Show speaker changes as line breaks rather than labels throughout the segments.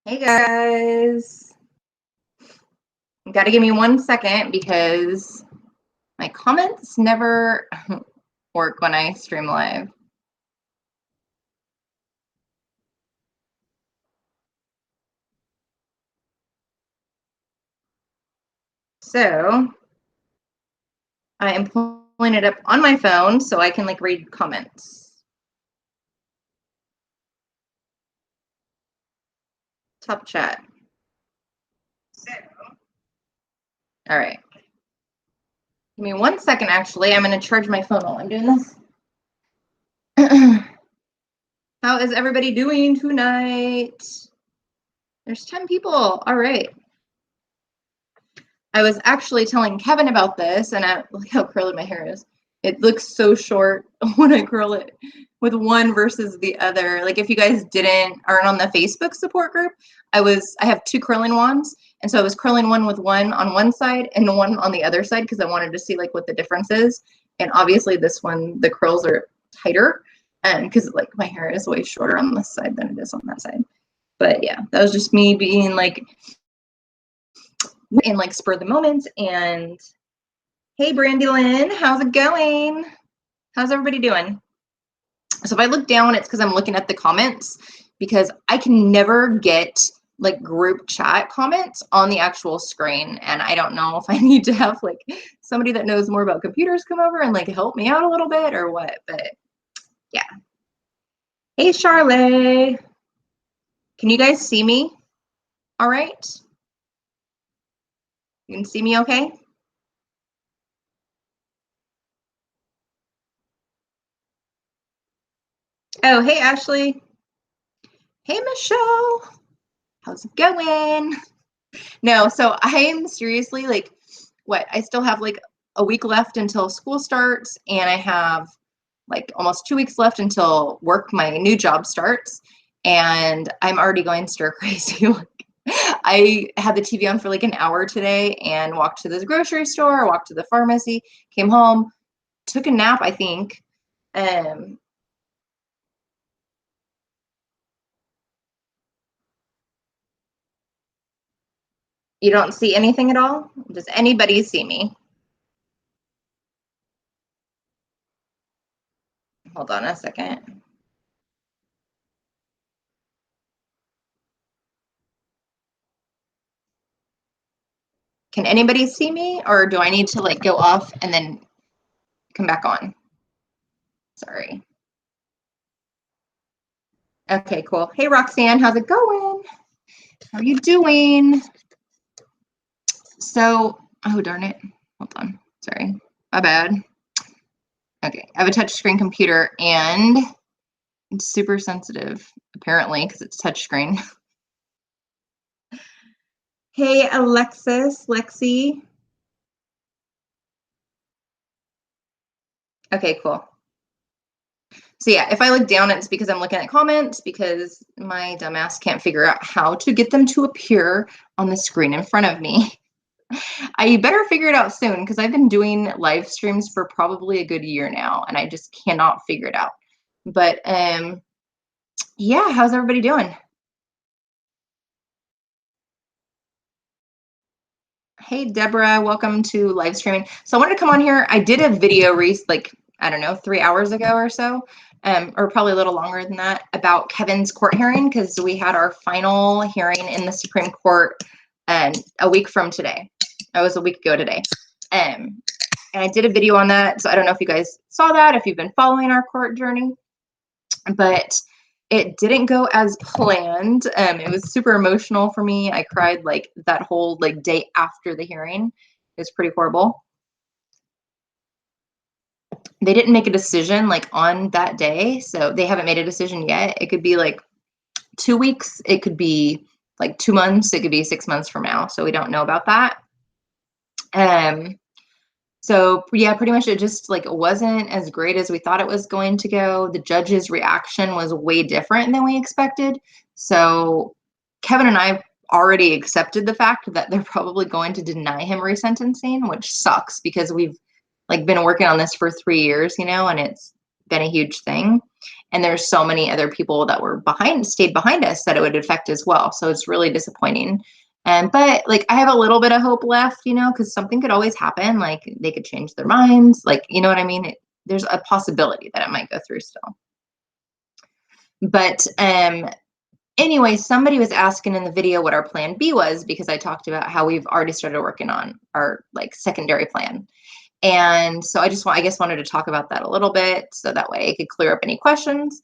Hey guys, you gotta give me 1 second because my comments never work when I stream live. So I am pulling it up on my phone so I can read comments. Top chat. All right. Give me 1 second, actually. I'm gonna charge my phone while I'm doing this. How is everybody doing tonight? There's 10 people. All right. I was actually telling Kevin about this, and look how curly my hair is. It looks so short when I curl it with one versus the other. Like if you guys aren't on the Facebook support group, I have two curling wands, and so I was curling one with one on one side and one on the other side because I wanted to see what the difference is. And obviously this one, the curls are tighter, because my hair is way shorter on this side than it is on that side. But yeah, that was just me being in spur of the moment. And hey Brandy Lynn, how's it going? How's everybody doing? So if I look down, it's because I'm looking at the comments, because I can never get group chat comments on the actual screen, and I don't know if I need to have somebody that knows more about computers come over and help me out a little bit or what. But yeah. Hey Charlotte, can you guys see me all right? You can see me okay? Oh, hey Ashley. Hey Michelle, how's it going? No, so I am seriously I still have a week left until school starts, and I have almost 2 weeks left until my new job starts, and I'm already going stir crazy. I had the TV on for an hour today and walked to the grocery store, walked to the pharmacy, came home, took a nap, I think. You don't see anything at all? Does anybody see me? Hold on a second. Can anybody see me, or do I need to go off and then come back on? Sorry. Okay, cool. Hey Roxanne, how's it going? How are you doing? So, oh darn it. Hold on. Sorry. My bad. Okay, I have a touchscreen computer and it's super sensitive, apparently, because it's touchscreen. Hey Alexis, Lexi. Okay, cool. So yeah, if I look down, it's because I'm looking at comments, because my dumbass can't figure out how to get them to appear on the screen in front of me. I better figure it out soon, because I've been doing live streams for probably a good year now, and I just cannot figure it out. But yeah, how's everybody doing? Hey Deborah, welcome to live streaming. So I wanted to come on here. I did a video I don't know, 3 hours ago or so, or probably a little longer than that, about Kevin's court hearing, because we had our final hearing in the Supreme Court a week from today. That was a week ago today. And I did a video on that. So I don't know if you guys saw that, if you've been following our court journey, but it didn't go as planned. It was super emotional for me. I cried that whole day after the hearing. It was pretty horrible. They didn't make a decision on that day, so they haven't made a decision yet. It could be 2 weeks, it could be 2 months, it could be 6 months from now. So we don't know about that. So yeah, pretty much it just wasn't as great as we thought it was going to go. The judge's reaction was way different than we expected. So Kevin and I already accepted the fact that they're probably going to deny him resentencing, which sucks, because we've been working on this for 3 years, and it's been a huge thing. And there's so many other people that were stayed behind us that it would affect as well. So it's really disappointing. But like I have a little bit of hope left, because something could always happen. Like they could change their minds. Like, you know what I mean? There's a possibility that it might go through still. But anyway, somebody was asking in the video what our plan B was, because I talked about how we've already started working on our like secondary plan. And so I guess wanted to talk about that a little bit so that way I could clear up any questions.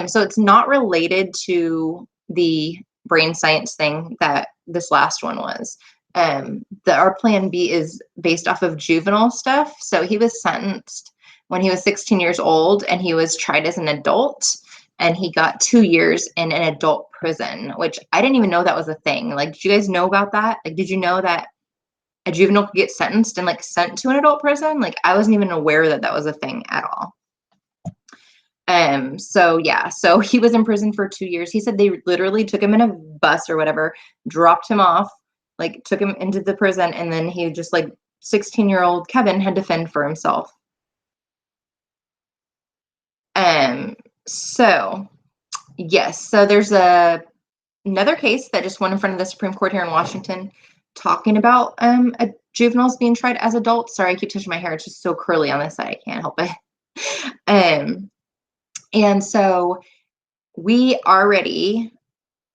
So it's not related to the brain science thing that this last one was. Our plan B is based off of juvenile stuff. So he was sentenced when he was 16 years old, and he was tried as an adult, and he got 2 years in an adult prison, which I didn't even know that was a thing. Like, did you guys know about that? Like, did you know that a juvenile could get sentenced and like sent to an adult prison? Like, I wasn't even aware that that was a thing at all. So yeah, so he was in prison for 2 years. He said they literally took him in a bus or whatever, dropped him off, like took him into the prison, and then he just like 16-year-old Kevin had to fend for himself. So yes, so there's another case that just went in front of the Supreme Court here in Washington, talking about juveniles being tried as adults. Sorry, I keep touching my hair. It's just so curly on this side. I can't help it. And so we already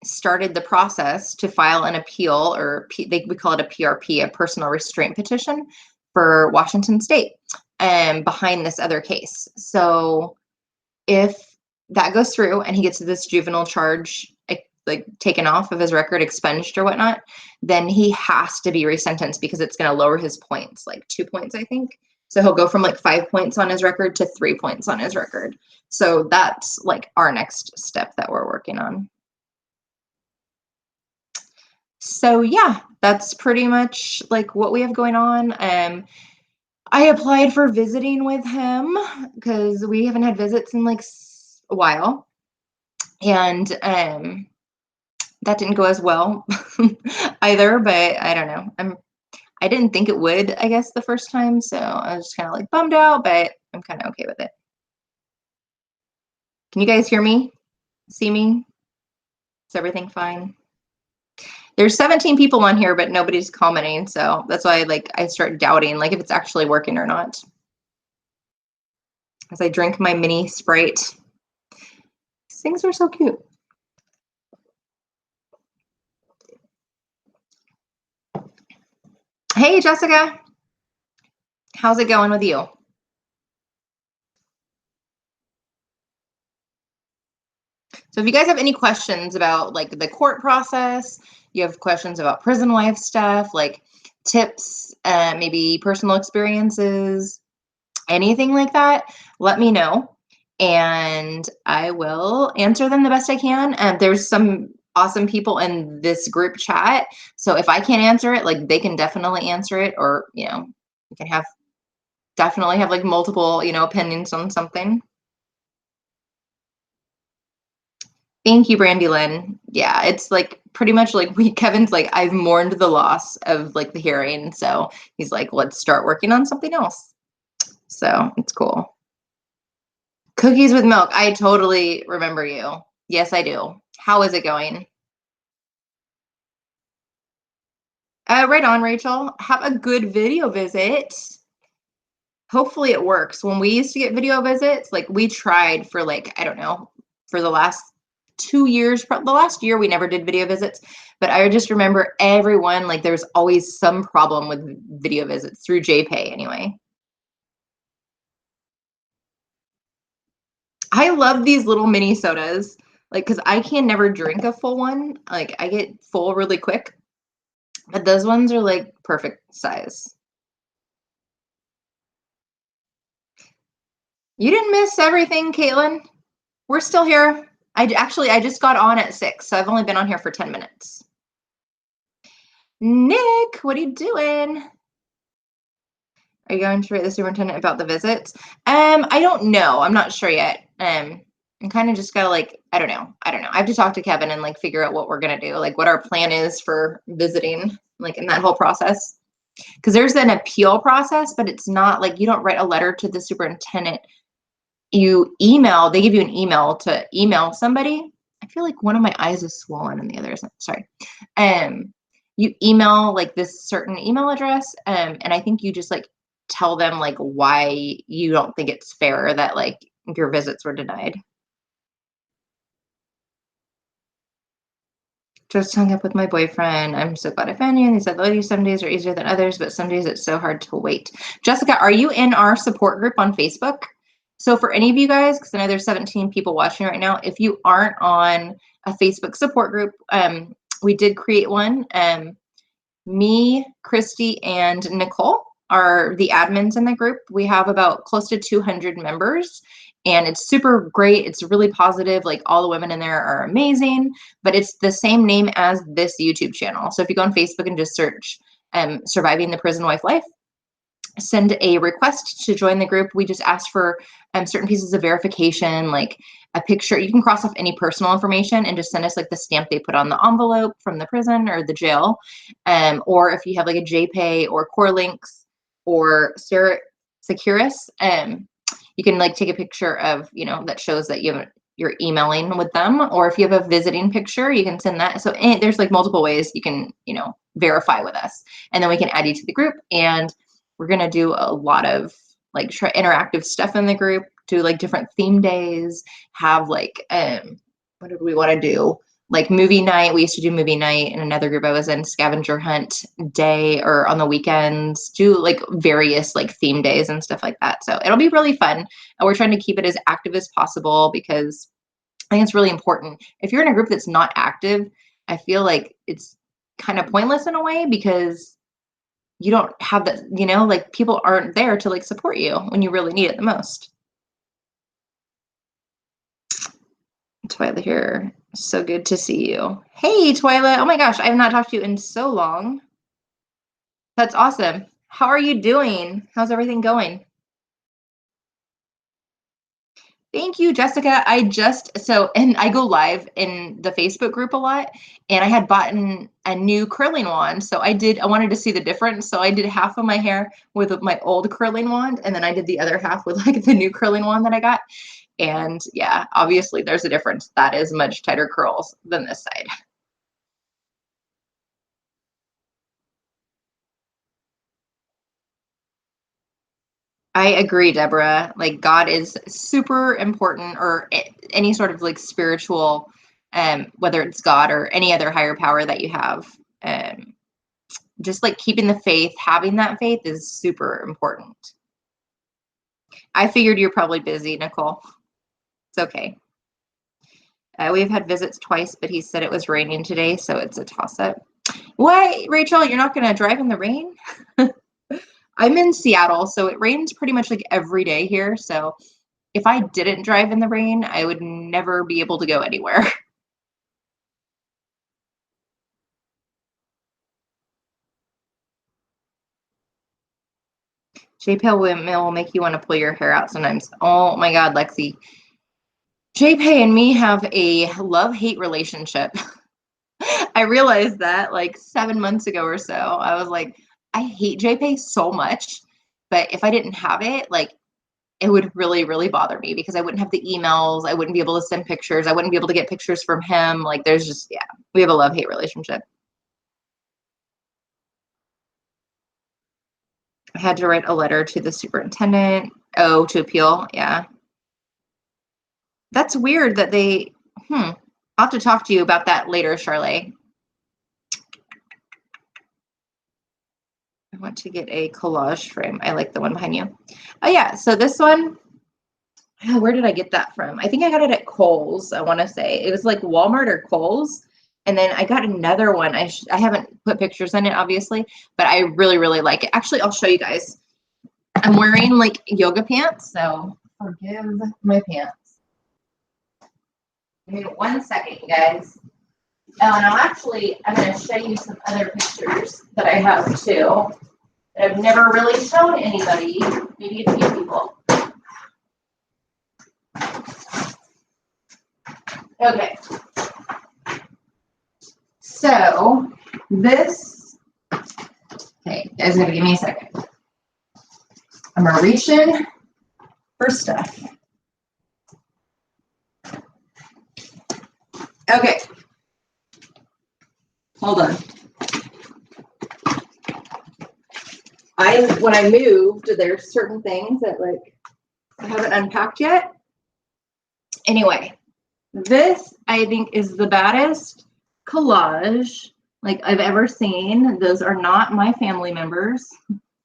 started the process to file an appeal, or we call it a PRP, a personal restraint petition, for Washington State behind this other case. So if that goes through and he gets this juvenile charge like taken off of his record, expunged or whatnot, then he has to be resentenced, because it's going to lower his points, like 2 points, I think. So he'll go from like 5 points on his record to 3 points on his record. So that's like our next step that we're working on. So yeah, that's pretty much like what we have going on. I applied for visiting with him because we haven't had visits in like a while. And that didn't go as well either, but I don't know. I didn't think it would, I guess, the first time. So I was just kind of like bummed out, but I'm kind of okay with it. Can you guys hear me? See me? Is everything fine? There's 17 people on here, but nobody's commenting. So that's why I start doubting like if it's actually working or not. As I drink my mini Sprite. These things are so cute. Hey, Jessica. How's it going with you? So if you guys have any questions about like the court process, you have questions about prison life stuff, like tips, maybe personal experiences, anything like that, let me know and I will answer them the best I can. And there's some awesome people in this group chat. So if I can't answer it, like they can definitely answer it, or, you can definitely have like multiple, opinions on something. Thank you, Brandy Lynn. Yeah, it's like pretty much like Kevin's like, I've mourned the loss of like the hearing. So he's like, let's start working on something else. So it's cool. Cookies with milk. I totally remember you. Yes, I do. How is it going? Right on, Rachel. Have a good video visit. Hopefully it works. When we used to get video visits, like we tried for like, I don't know, for the last 2 years, the last year we never did video visits, but I just remember everyone, like there's always some problem with video visits through JPay anyway. I love these little mini sodas, like, cause I can never drink a full one. Like I get full really quick, but those ones are like perfect size. You didn't miss everything, Caitlin. We're still here. I just got on at 6, so I've only been on here for 10 minutes. Nick, what are you doing? Are you going to write the superintendent about the visits? I don't know. I'm not sure yet. I'm kind of just gotta like, I don't know. I have to talk to Kevin and like figure out what we're gonna do, like what our plan is for visiting, like in that whole process. Because there's an appeal process, but it's not like you don't write a letter to the superintendent you email, they give you an email to email somebody. I feel like one of my eyes is swollen and the other isn't. Sorry. You email like this certain email address, and I think you just like tell them like why you don't think it's fair that like your visits were denied. Just hung up with my boyfriend. I'm so glad I found you. And he said, ladies, some days are easier than others, but some days it's so hard to wait. Jessica, are you in our support group on Facebook? So for any of you guys, because I know there's 17 people watching right now, if you aren't on a Facebook support group, we did create one. Me, Christy, and Nicole are the admins in the group. We have about close to 200 members, and it's super great. It's really positive. Like all the women in there are amazing, but it's the same name as this YouTube channel. So if you go on Facebook and just search Surviving the Prison Wife Life, send a request to join the group. We just ask for certain pieces of verification, like a picture. You can cross off any personal information and just send us like the stamp they put on the envelope from the prison or the jail. Or if you have like a JPay or Core Links or Securus, you can like take a picture of, you know, that shows that you're emailing with them. Or if you have a visiting picture, you can send that. So there's like multiple ways you can, you know, verify with us, and then we can add you to the group. And we're going to do a lot of like interactive stuff in the group, do like different theme days, have like, what did we want to do? Like movie night. We used to do movie night in another group I was in, scavenger hunt day, or on the weekends, do like various like theme days and stuff like that. So it'll be really fun. And we're trying to keep it as active as possible because I think it's really important. If you're in a group that's not active, I feel like it's kind of pointless in a way, because you don't have that, you know, like people aren't there to like support you when you really need it the most. Twyla here. So good to see you. Hey, Twyla. Oh my gosh, I have not talked to you in so long. That's awesome. How are you doing? How's everything going? Thank you, Jessica. And I go live in the Facebook group a lot, and I had bought a new curling wand. So I wanted to see the difference. So I did half of my hair with my old curling wand, and then I did the other half with like the new curling wand that I got. And yeah, obviously there's a difference. That is much tighter curls than this side. I agree, Deborah. Like God is super important, or any sort of like spiritual, whether it's God or any other higher power that you have. Just like keeping the faith, having that faith is super important. I figured you're probably busy, Nicole. It's okay. We've had visits twice, but he said it was raining today, so it's a toss-up. What, Rachel? You're not going to drive in the rain? I'm in Seattle, so it rains pretty much like every day here. So if I didn't drive in the rain, I would never be able to go anywhere. JPay will make you want to pull your hair out sometimes. Oh my God, Lexi. JPay and me have a love-hate relationship. I realized that like 7 months ago or so. I was like, I hate JPay so much, but if I didn't have it, like it would really, really bother me, because I wouldn't have the emails. I wouldn't be able to send pictures. I wouldn't be able to get pictures from him. Like there's just, yeah, we have a love-hate relationship. I had to write a letter to the superintendent. Oh, to appeal. Yeah. That's weird that I'll have to talk to you about that later, Charlotte. I want to get a collage frame. I like the one behind you. Oh yeah, so this one, where did I get that from? I think I got it at Kohl's, I want to say. It was like Walmart or Kohl's. And then I got another one. I haven't put pictures in it, obviously, but I really, really like it. Actually, I'll show you guys. I'm wearing like yoga pants, so forgive my pants. Give me 1 second, you guys. Oh, and I'm going to show you some other pictures that I have too, that I've never really shown anybody, maybe a few people. Okay. So this, okay, you guys gotta give me a second. I'm gonna reach in for stuff. Okay. Hold on. When I moved, there's certain things that like I haven't unpacked yet. Anyway, this I think is the baddest collage like I've ever seen. Those are not my family members,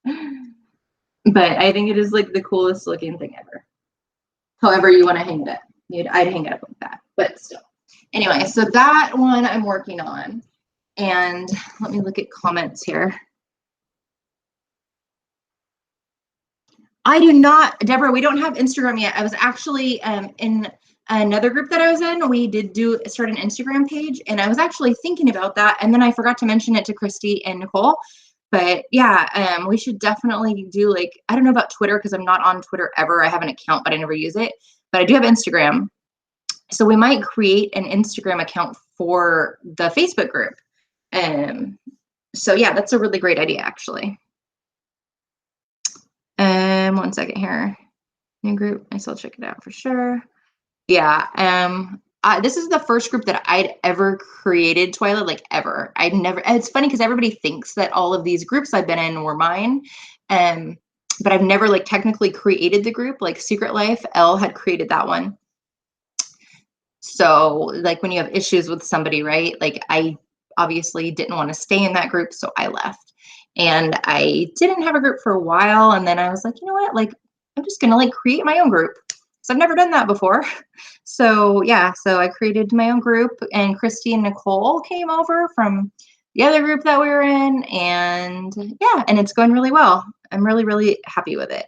but I think it is like the coolest looking thing ever. However you want to hang it up. I'd hang it up like that, but still. Anyway, so that one I'm working on. And let me look at comments here. I do not, Deborah, we don't have Instagram yet. I was actually in another group that I was in. We did start an Instagram page, and I was actually thinking about that. And then I forgot to mention it to Christy and Nicole. But yeah, we should definitely do like, I don't know about Twitter because I'm not on Twitter ever. I have an account, but I never use it. But I do have Instagram. So we might create an Instagram account for the Facebook group. So yeah, that's a really great idea, actually. 1 second here. New group. I still check it out for sure. Yeah. This is the first group that I'd ever created, Twyla, like ever. I'd never. It's funny because everybody thinks that all of these groups I've been in were mine, but I've never like technically created the group. Like Secret Life, Elle had created that one. So like when you have issues with somebody, right? Like I obviously didn't want to stay in that group, so I left. And I didn't have a group for a while, and then I was like, you know what? Like I'm just gonna like create my own group. So I've never done that before. So yeah, so I created my own group, and Christy and Nicole came over from the other group that we were in, and yeah, and it's going really well. I'm really, really happy with it.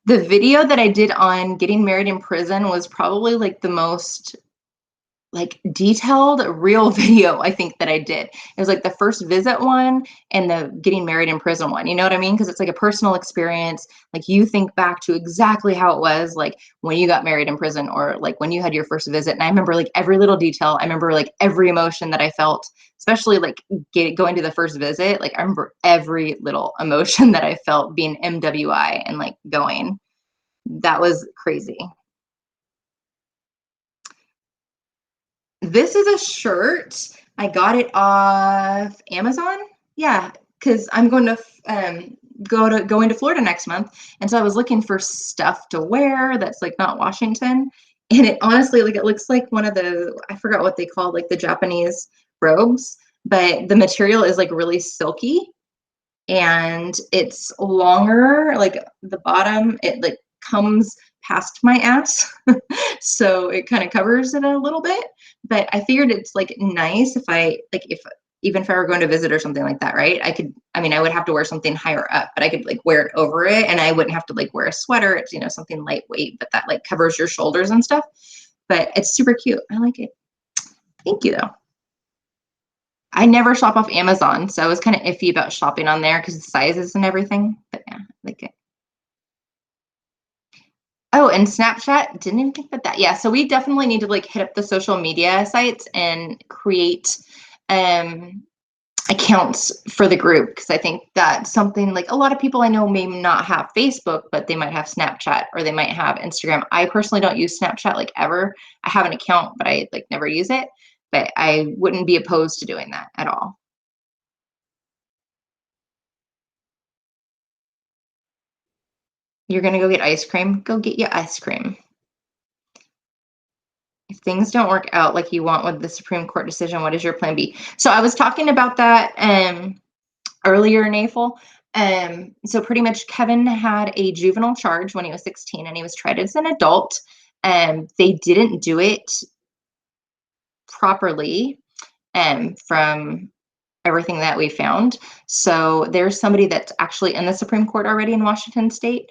The video that I did on getting married in prison was probably like the most like detailed real video I think that I did. It was like the first visit one and the getting married in prison one. You know what I mean? Because it's like a personal experience. Like you think back to exactly how it was like when you got married in prison or like when you had your first visit. And I remember like every little detail. I remember like every emotion that I felt, especially like going to the first visit. Like I remember every little emotion that I felt being MWI and like going. That was crazy. This is a shirt. I got it off Amazon. Yeah, because I'm going to going to Florida next month, and so I was looking for stuff to wear that's like not Washington. And it honestly, like, it looks like one of the, I forgot what they call like the Japanese robes, but the material is like really silky and it's longer. Like the bottom, it like comes past my ass, so it kind of covers it a little bit. But I figured it's like nice if I like if even if I were going to visit or something like that, right? I mean, I would have to wear something higher up, but I could like wear it over it, and I wouldn't have to like wear a sweater. It's, you know, something lightweight, but that like covers your shoulders and stuff. But it's super cute. I like it. Thank you though. I never shop off Amazon, so I was kind of iffy about shopping on there because the sizes and everything. But yeah, I like it. Oh, and Snapchat, didn't even think about that. Yeah, so we definitely need to like hit up the social media sites and create accounts for the group, because I think that's something like a lot of people I know may not have Facebook, but they might have Snapchat or they might have Instagram. I personally don't use Snapchat like ever. I have an account, but I like never use it. But I wouldn't be opposed to doing that at all. You're gonna go get ice cream? Go get you ice cream. If things don't work out like you want with the Supreme Court decision, what is your plan B? So I was talking about that earlier, Nafel. So pretty much Kevin had a juvenile charge when he was 16 and he was tried as an adult. They didn't do it properly from everything that we found. So there's somebody that's actually in the Supreme Court already in Washington State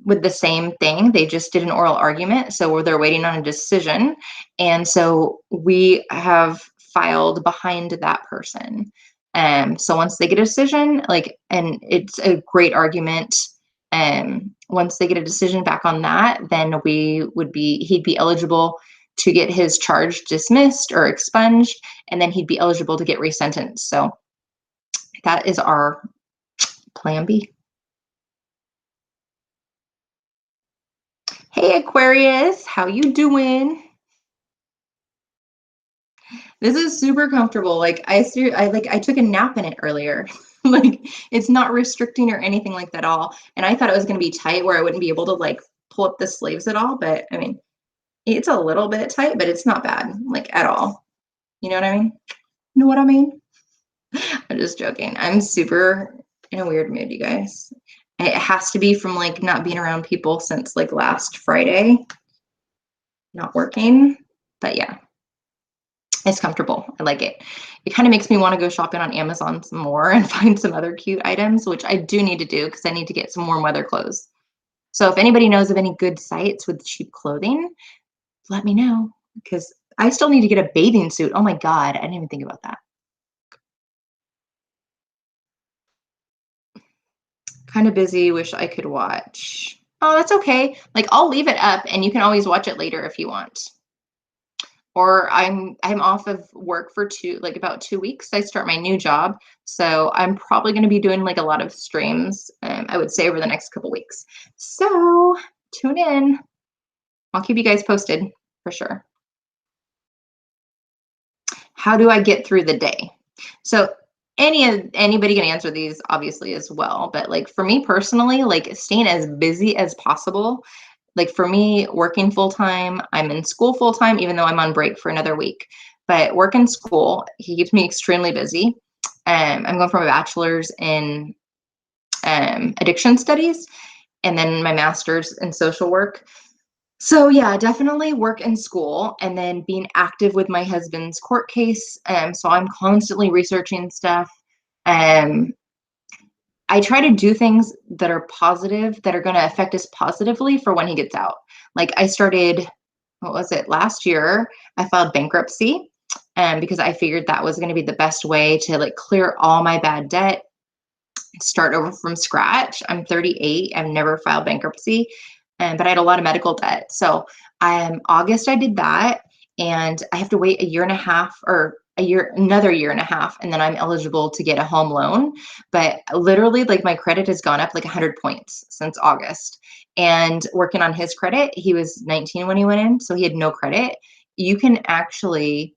with the same thing. They just did an oral argument. So they're waiting on a decision. And so we have filed behind that person. So once they get a decision, like, and it's a great argument. Once they get a decision back on that, then he'd be eligible to get his charge dismissed or expunged, and then he'd be eligible to get resentenced. So that is our plan B. Hey Aquarius, how you doing? This is super comfortable. Like I took a nap in it earlier. Like it's not restricting or anything like that at all. And I thought it was going to be tight where I wouldn't be able to like pull up the sleeves at all, but I mean, it's a little bit tight, but it's not bad like at all. You know what I mean? You know what I mean? I'm just joking. I'm super in a weird mood, you guys. It has to be from like not being around people since like last Friday, not working. But yeah, it's comfortable. I like it. It kind of makes me want to go shopping on Amazon some more and find some other cute items, which I do need to do because I need to get some warm weather clothes. So if anybody knows of any good sites with cheap clothing, let me know because I still need to get a bathing suit. Oh my God, I didn't even think about that. Kind of busy, wish I could watch. Oh, that's okay. Like I'll leave it up and you can always watch it later if you want. Or I'm off of work for about 2 weeks. I start my new job. So I'm probably going to be doing like a lot of streams, I would say over the next couple weeks. So tune in. I'll keep you guys posted for sure. How do I get through the day? So anybody can answer these obviously as well, but like for me personally, like staying as busy as possible. Like for me, working full time, I'm in school full time, even though I'm on break for another week. But work and school, he keeps me extremely busy. I'm going for my bachelor's in addiction studies and then my master's in social work. So yeah, definitely work and school, and then being active with my husband's court case. So I'm constantly researching stuff. Um, I try to do things that are positive, that are going to affect us positively for when he gets out. Like I started, what was it, last year? I filed bankruptcy, because I figured that was going to be the best way to like clear all my bad debt, start over from scratch. I'm 38. I've never filed bankruptcy, but I had a lot of medical debt. So August I did that, and I have to wait a year and a half or another year and a half, and then I'm eligible to get a home loan. But literally, like my credit has gone up like 100 points since August. And working on his credit, he was 19 when he went in, so he had no credit. You can actually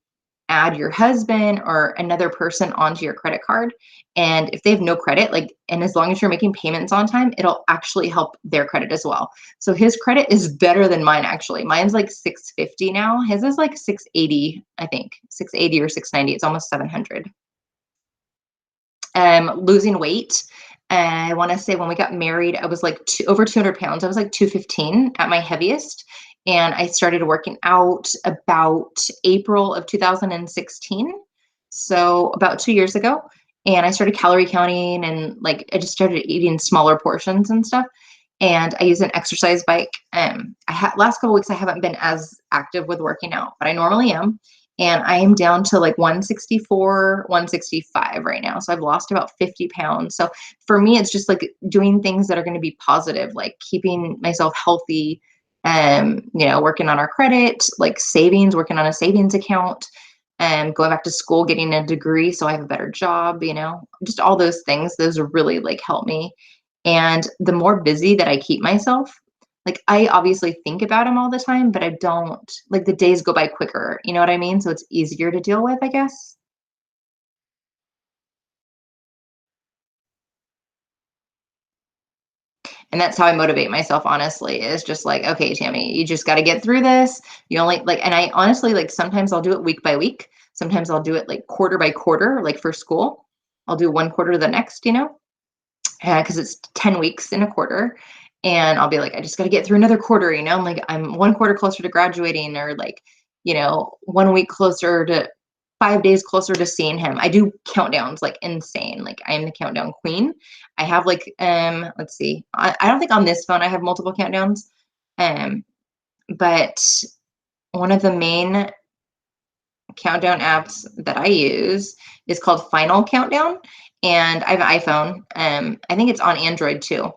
add your husband or another person onto your credit card, and if they have no credit, like, and as long as you're making payments on time, it'll actually help their credit as well. So his credit is better than mine, actually. Mine's like 650 now. His is like 680, I think. 680 or 690. It's almost 700. Losing weight. I want to say when we got married, I was like over 200 pounds. I was like 215 at my heaviest. And I started working out about April of 2016. So about 2 years ago. And I started calorie counting, and like I just started eating smaller portions and stuff. And I use an exercise bike. Last couple weeks I haven't been as active with working out, but I normally am. And I am down to like 164, 165 right now. So I've lost about 50 pounds. So for me, it's just like doing things that are going to be positive, like keeping myself healthy, working on our credit, like savings, working on a savings account, and going back to school, getting a degree so I have a better job, just all those things. Those really like help me. And the more busy that I keep myself, like I obviously think about him all the time, but I don't, like the days go by quicker. You know what I mean? So it's easier to deal with, I guess. And that's how I motivate myself, honestly, is just like, okay, Tammy, you just got to get through this. You only like, and I honestly, like, sometimes I'll do it week by week. Sometimes I'll do it like quarter by quarter, like for school. I'll do one quarter the next, because it's 10 weeks in a quarter. And I'll be like, I just got to get through another quarter, I'm like, I'm one quarter closer to graduating, or like, 1 week closer to 5 days closer to seeing him. I do countdowns like insane. Like I am the countdown queen. I have like, let's see, I don't think on this phone I have multiple countdowns. Um, but one of the main countdown apps that I use is called Final Countdown, and I have an iPhone. I think it's on Android too,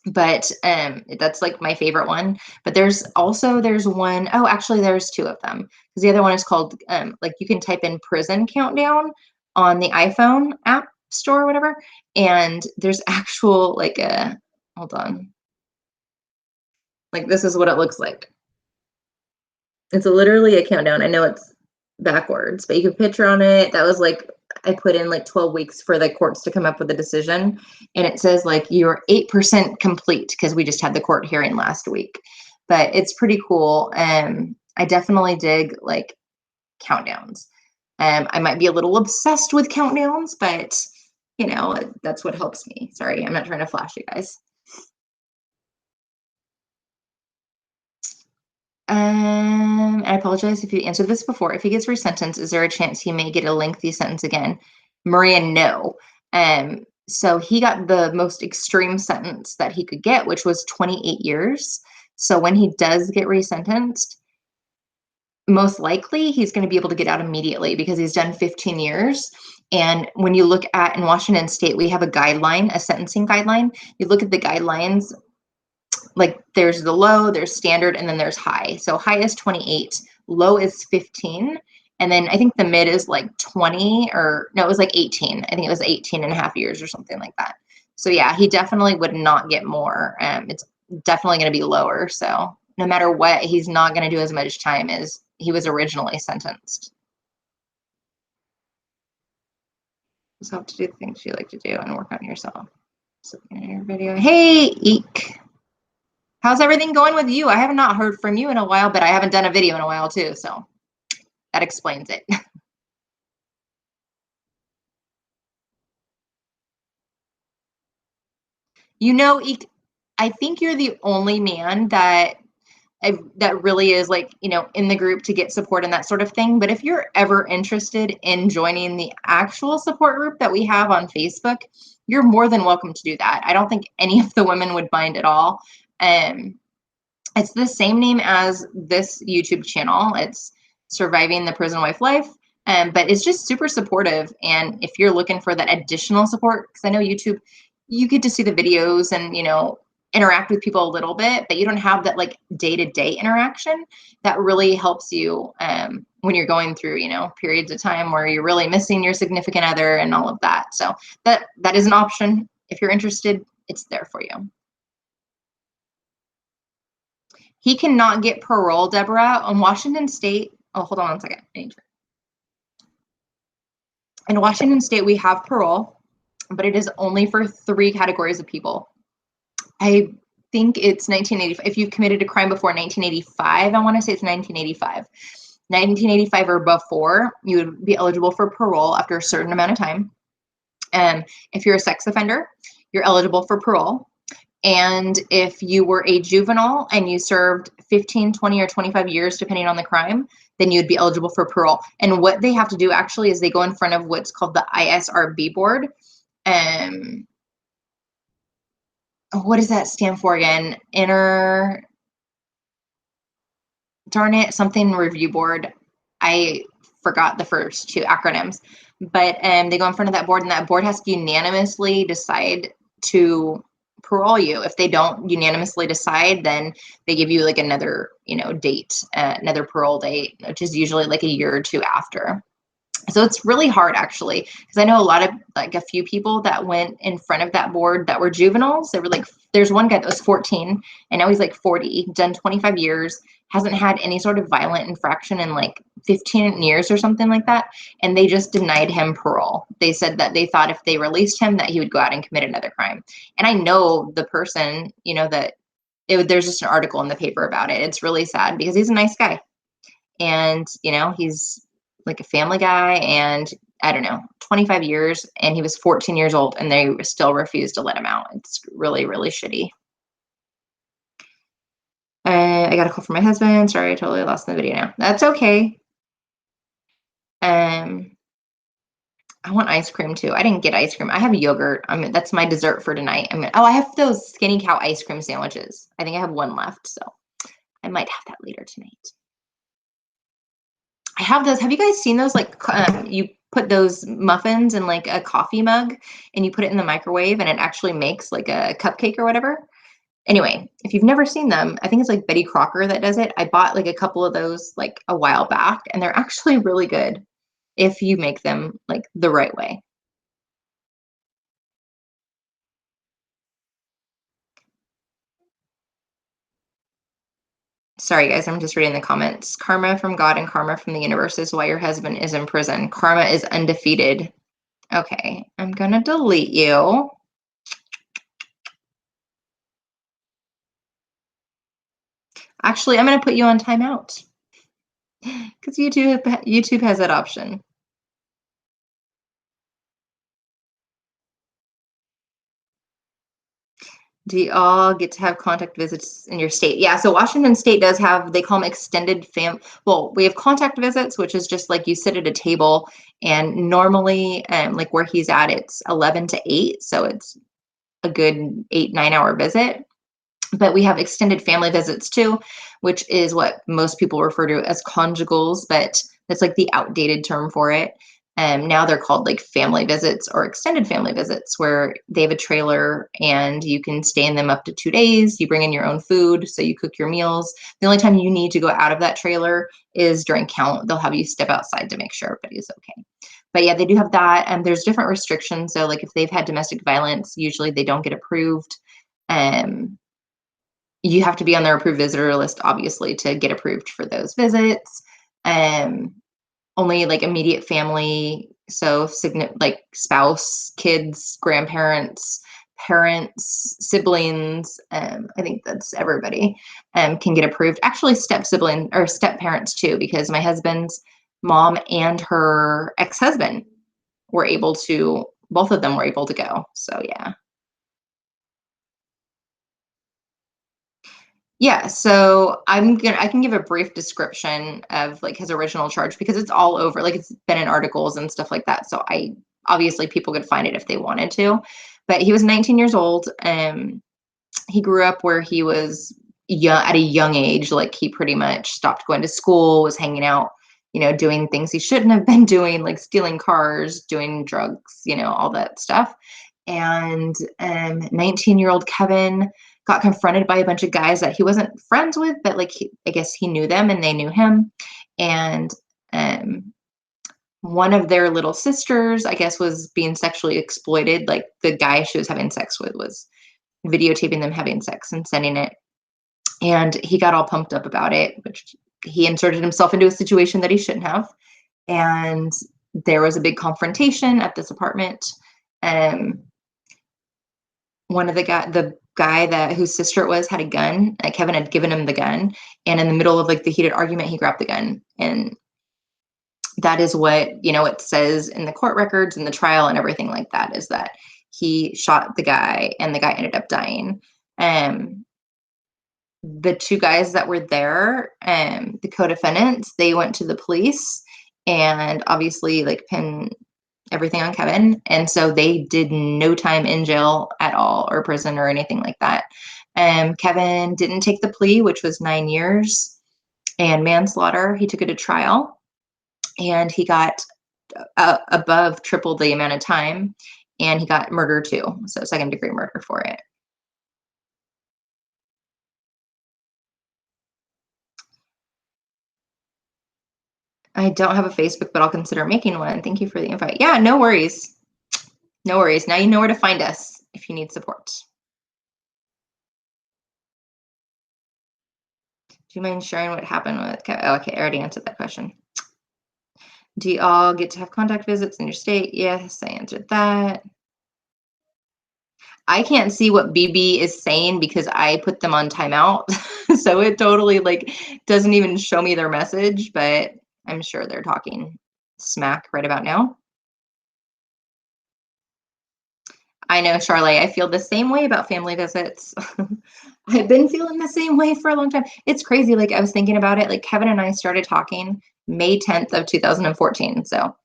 but that's like my favorite one. But there's one, oh, actually there's two of them, because the other one is called like you can type in prison countdown on the iPhone app store or whatever, and there's actual like a, hold on, Like this is what it looks like. It's literally a countdown. I know it's backwards, but you can picture on it. That was like I put in like 12 weeks for the courts to come up with a decision. And it says like you're 8% complete because we just had the court hearing last week. But it's pretty cool. I definitely dig like countdowns. I might be a little obsessed with countdowns, but you know, that's what helps me. Sorry, I'm not trying to flash you guys. I apologize if you answered this before. If he gets resentenced, is there a chance he may get a lengthy sentence again? Maria, no. So he got the most extreme sentence that he could get, which was 28 years. So when he does get resentenced, most likely he's going to be able to get out immediately because he's done 15 years. And when you look at in Washington State, we have a guideline, a sentencing guideline. You look at the guidelines, like there's the low, there's standard, and then there's high. So high is 28, low is 15. And then I think the mid is like 20 or no, it was like 18. I think it was 18 and a half years or something like that. So yeah, he definitely would not get more. It's definitely going to be lower. So no matter what, he's not going to do as much time as he was originally sentenced. Just have to do the things you like to do and work on yourself. So in your video, hey, Eek. How's everything going with you? I have not heard from you in a while, but I haven't done a video in a while too, so that explains it. You know, I think you're the only man that that really is like, you know, in the group to get support and that sort of thing. But if you're ever interested in joining the actual support group that we have on Facebook, you're more than welcome to do that. I don't think any of the women would mind at all. It's the same name as this YouTube channel. It's Surviving the Prison Wife Life. But it's just super supportive. And if you're looking for that additional support, because I know YouTube, you get to see the videos and, you know, interact with people a little bit, but you don't have that like day-to-day interaction that really helps you when you're going through, you know, periods of time where you're really missing your significant other and all of that. So that is an option. If you're interested, it's there for you. He cannot get parole, Deborah, on Washington State. Oh, hold on one second. In Washington State, we have parole, but it is only for 3 categories of people. I think it's 1985. If you've committed a crime before 1985, I want to say it's 1985. 1985 or before, you would be eligible for parole after a certain amount of time. If you're a sex offender, you're eligible for parole. And if you were a juvenile and you served 15, 20, or 25 years, depending on the crime, then you'd be eligible for parole. And what they have to do actually is they go in front of what's called the ISRB board. What does that stand for again? Darn it, something review board. I forgot the first 2 acronyms. But they go in front of that board, and that board has to unanimously decide to parole you. If they don't unanimously decide, then they give you like another, you know, date, another parole date, which is usually like a year or 2 after. So it's really hard actually, because I know a lot of like a few people that went in front of that board that were juveniles. They were like, there's one guy that was 14 and now he's like 40, done 25 years, hasn't had any sort of violent infraction in like 15 years or something like that. And they just denied him parole. They said that they thought if they released him that he would go out and commit another crime. And I know the person, you know, that there's just an article in the paper about it. It's really sad because he's a nice guy. And, you know, he's like a family guy, and I don't know, 25 years, and he was 14 years old and they still refused to let him out. It's really, really shitty. I got a call from my husband. Sorry, I totally lost the video now. That's okay. I want ice cream too. I didn't get ice cream. I have yogurt. I mean, that's my dessert for tonight. I have those Skinny Cow ice cream sandwiches. I think I have one left, so I might have that later tonight. I have those. Have you guys seen those? Like, you put those muffins in like a coffee mug and you put it in the microwave and it actually makes like a cupcake or whatever. Anyway, if you've never seen them, I think it's like Betty Crocker that does it. I bought like a couple of those like a while back, and they're actually really good if you make them like the right way. Sorry, guys, I'm just reading the comments. Karma from God and karma from the universe is why your husband is in prison. Karma is undefeated. Okay, I'm gonna delete you. Actually, I'm gonna put you on timeout because YouTube has that option. Do you all get to have contact visits in your state? Yeah, so Washington State does have, they call them extended well, we have contact visits, which is just like you sit at a table, and normally, like where he's at, it's 11 to 8, so it's a good 8, 9 hour visit. But we have extended family visits too, which is what most people refer to as conjugals, but that's like the outdated term for it. Now they're called like family visits or extended family visits, where they have a trailer and you can stay in them up to 2 days. You bring in your own food, so you cook your meals. The only time you need to go out of that trailer is during count. They'll have you step outside to make sure everybody's okay. But yeah, they do have that. And there's different restrictions. So like if they've had domestic violence, usually they don't get approved. You have to be on their approved visitor list, obviously, to get approved for those visits. Um, Only like immediate family, so like spouse, kids, grandparents, parents, siblings. I think that's everybody can get approved. Actually, step sibling or step parents too, because my husband's mom and her ex-husband were able to. Both of them were able to go. So yeah. Yeah, so I can give a brief description of like his original charge because it's all over, like it's been in articles and stuff like that. So I obviously people could find it if they wanted to. But he was 19 years old. He grew up where he was young at a young age, like he pretty much stopped going to school, was hanging out, doing things he shouldn't have been doing, like stealing cars, doing drugs, all that stuff. And 19-year-old Kevin got confronted by a bunch of guys that he wasn't friends with, but like I guess he knew them and they knew him. And um, one of their little sisters, I guess, was being sexually exploited. Like the guy she was having sex with was videotaping them having sex and sending it. And he got all pumped up about it, which he inserted himself into a situation that he shouldn't have. And there was a big confrontation at this apartment. Um, the guy that whose sister it was had a gun. Kevin had given him the gun, and in the middle of like the heated argument, he grabbed the gun, and that is what it says in the court records and the trial and everything like that, is that he shot the guy and the guy ended up dying. Um, the two guys that were there, the co-defendants, they went to the police and obviously like pinned everything on Kevin. And so they did no time in jail at all or prison or anything like that. Kevin didn't take the plea, which was 9 years and manslaughter. He took it to trial and he got above triple the amount of time, and he got murder too. So second-degree murder for it. I don't have a Facebook, but I'll consider making one. Thank you for the invite. Yeah, no worries. No worries. Now you know where to find us if you need support. Do you mind sharing what happened with Kevin? Oh, okay, I already answered that question. Do you all get to have contact visits in your state? Yes, I answered that. I can't see what BB is saying because I put them on timeout. So it totally like doesn't even show me their message, but I'm sure they're talking smack right about now. I know, Charlotte, I feel the same way about family visits. I've been feeling the same way for a long time. It's crazy. Like I was thinking about it, like Kevin and I started talking May 10th of 2014. So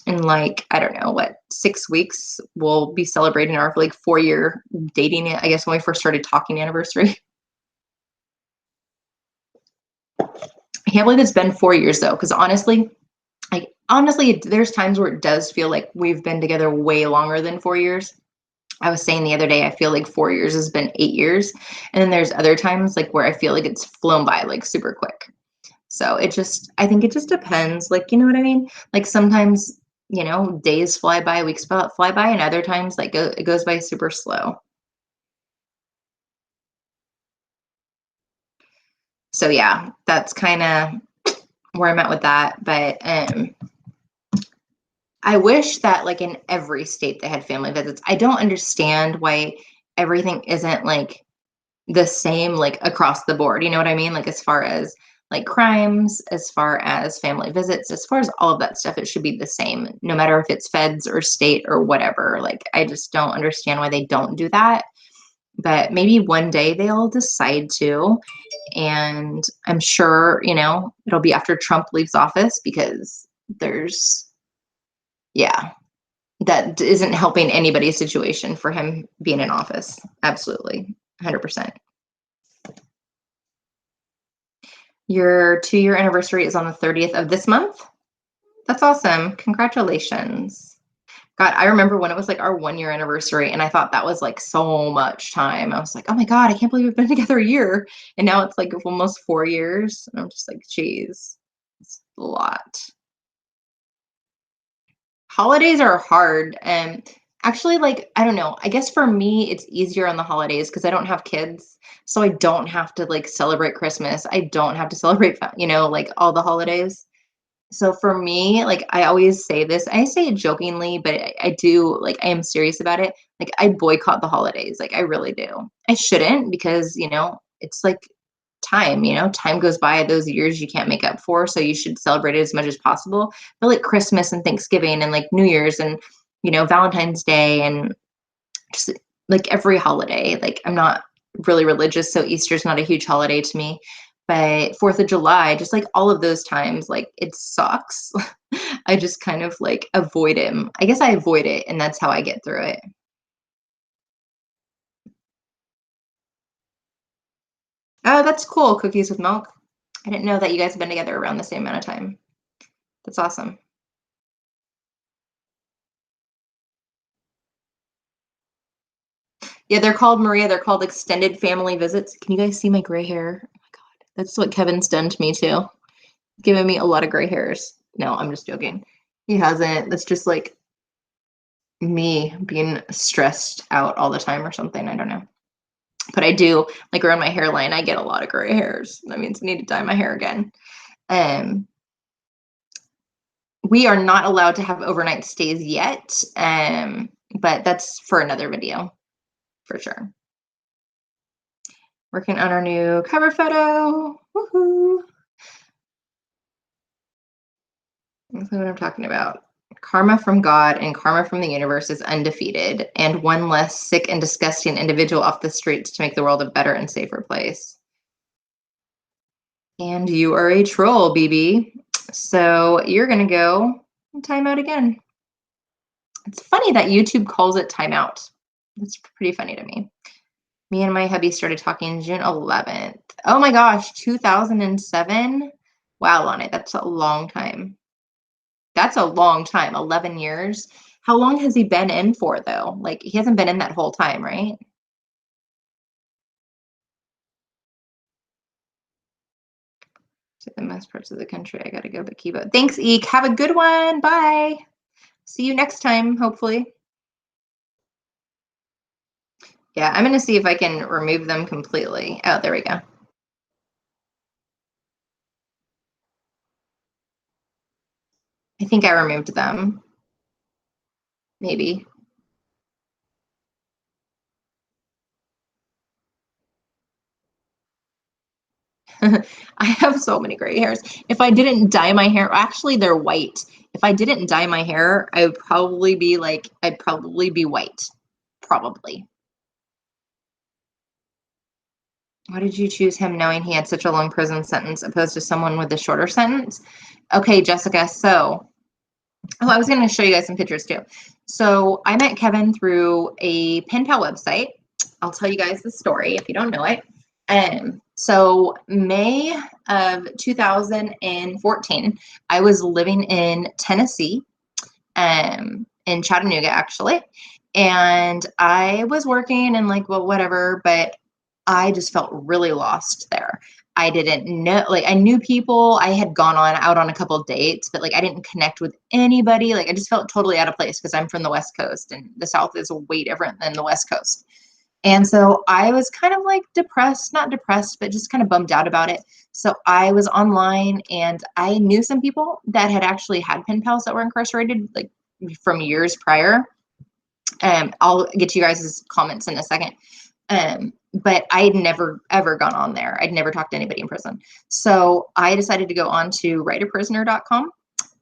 in like, I don't know, what, 6 weeks, we'll be celebrating our like 4-year dating, I guess, when we first started talking anniversary. I can't believe it's been 4 years though, because honestly, there's times where it does feel like we've been together way longer than 4 years. I was saying the other day, I feel like 4 years has been 8 years. And then there's other times like where I feel like it's flown by like super quick. So I think it just depends. Like, you know what I mean? Like sometimes, days fly by, weeks fly by, and other times like it goes by super slow. So yeah, that's kind of where I'm at with that. But I wish that like in every state they had family visits. I don't understand why everything isn't like the same like across the board. You know what I mean? Like as far as like crimes, as far as family visits, as far as all of that stuff, it should be the same, no matter if it's feds or state or whatever. Like I just don't understand why they don't do that. But maybe one day they'll decide to. And I'm sure, you know, it'll be after Trump leaves office because there's, yeah, that isn't helping anybody's situation for him being in office. Absolutely. 100%. Your 2-year anniversary is on the 30th of this month. That's awesome. Congratulations. God, I remember when it was like our 1-year anniversary and I thought that was like so much time. I was like, oh my God, I can't believe we've been together a year. And now it's like almost 4 years. And I'm just like, geez, it's a lot. Holidays are hard. And actually, like, I don't know. I guess for me, it's easier on the holidays because I don't have kids. So I don't have to like celebrate Christmas. I don't have to celebrate, you know, like all the holidays. So for me, like I always say this, I say it jokingly, but I do like I am serious about it. Like I boycott the holidays. Like I really do. I shouldn't because, you know, it's like time, you know, time goes by those years you can't make up for. So you should celebrate it as much as possible. But like Christmas and Thanksgiving and like New Year's and, you know, Valentine's Day and just like every holiday. Like I'm not really religious, so Easter's not a huge holiday to me. But 4th of July, just like all of those times, like it sucks. I just kind of like avoid it. I guess I avoid it, and that's how I get through it. Oh, that's cool. Cookies with milk. I didn't know that you guys have been together around the same amount of time. That's awesome. Yeah, they're called Maria. They're called extended family visits. Can you guys see my gray hair? Oh my God. That's what Kevin's done to me too. Giving me a lot of gray hairs. No, I'm just joking. He hasn't. That's just like me being stressed out all the time or something. I don't know. But I do like around my hairline, I get a lot of gray hairs. That means I need to dye my hair again. Um, we are not allowed to have overnight stays yet. But that's for another video for sure. Working on our new cover photo. Woohoo! That's what I'm talking about. Karma from God and karma from the universe is undefeated, and one less sick and disgusting individual off the streets to make the world a better and safer place. And you are a troll, BB. So you're going to go timeout again. It's funny that YouTube calls it timeout. That's pretty funny to me. Me and my hubby started talking June 11th. Oh my gosh, 2007? Wow, Lonnie, that's a long time. That's a long time, 11 years. How long has he been in for, though? Like, he hasn't been in that whole time, right? To the most parts of the country, I gotta go, but keep it. Thanks, Eek. Have a good one. Bye. See you next time, hopefully. Yeah, I'm gonna see if I can remove them completely. Oh, there we go. I think I removed them. Maybe. I have so many gray hairs. If I didn't dye my hair, actually they're white. If I didn't dye my hair, I would probably be like, I'd probably be white. Probably. Why did you choose him knowing he had such a long prison sentence opposed to someone with a shorter sentence? Okay, Jessica, so, oh, I was going to show you guys some pictures too. So I met Kevin through a pen pal website. I'll tell you guys the story if you don't know it. So May of 2014, I was living in Tennessee, in Chattanooga actually, and I was working and like, well, whatever, but I just felt really lost there. I didn't know, like, I knew people. I had gone on out on a couple of dates, but like, I didn't connect with anybody. Like, I just felt totally out of place because I'm from the West Coast and the South is way different than the West Coast. And so I was kind of like depressed, not depressed, but just kind of bummed out about it. So I was online and I knew some people that had actually had pen pals that were incarcerated like from years prior. I'll get to you guys' comments in a second. But I had never ever gone on there. I'd never talked to anybody in prison. So I decided to go on to writeaprisoner.com.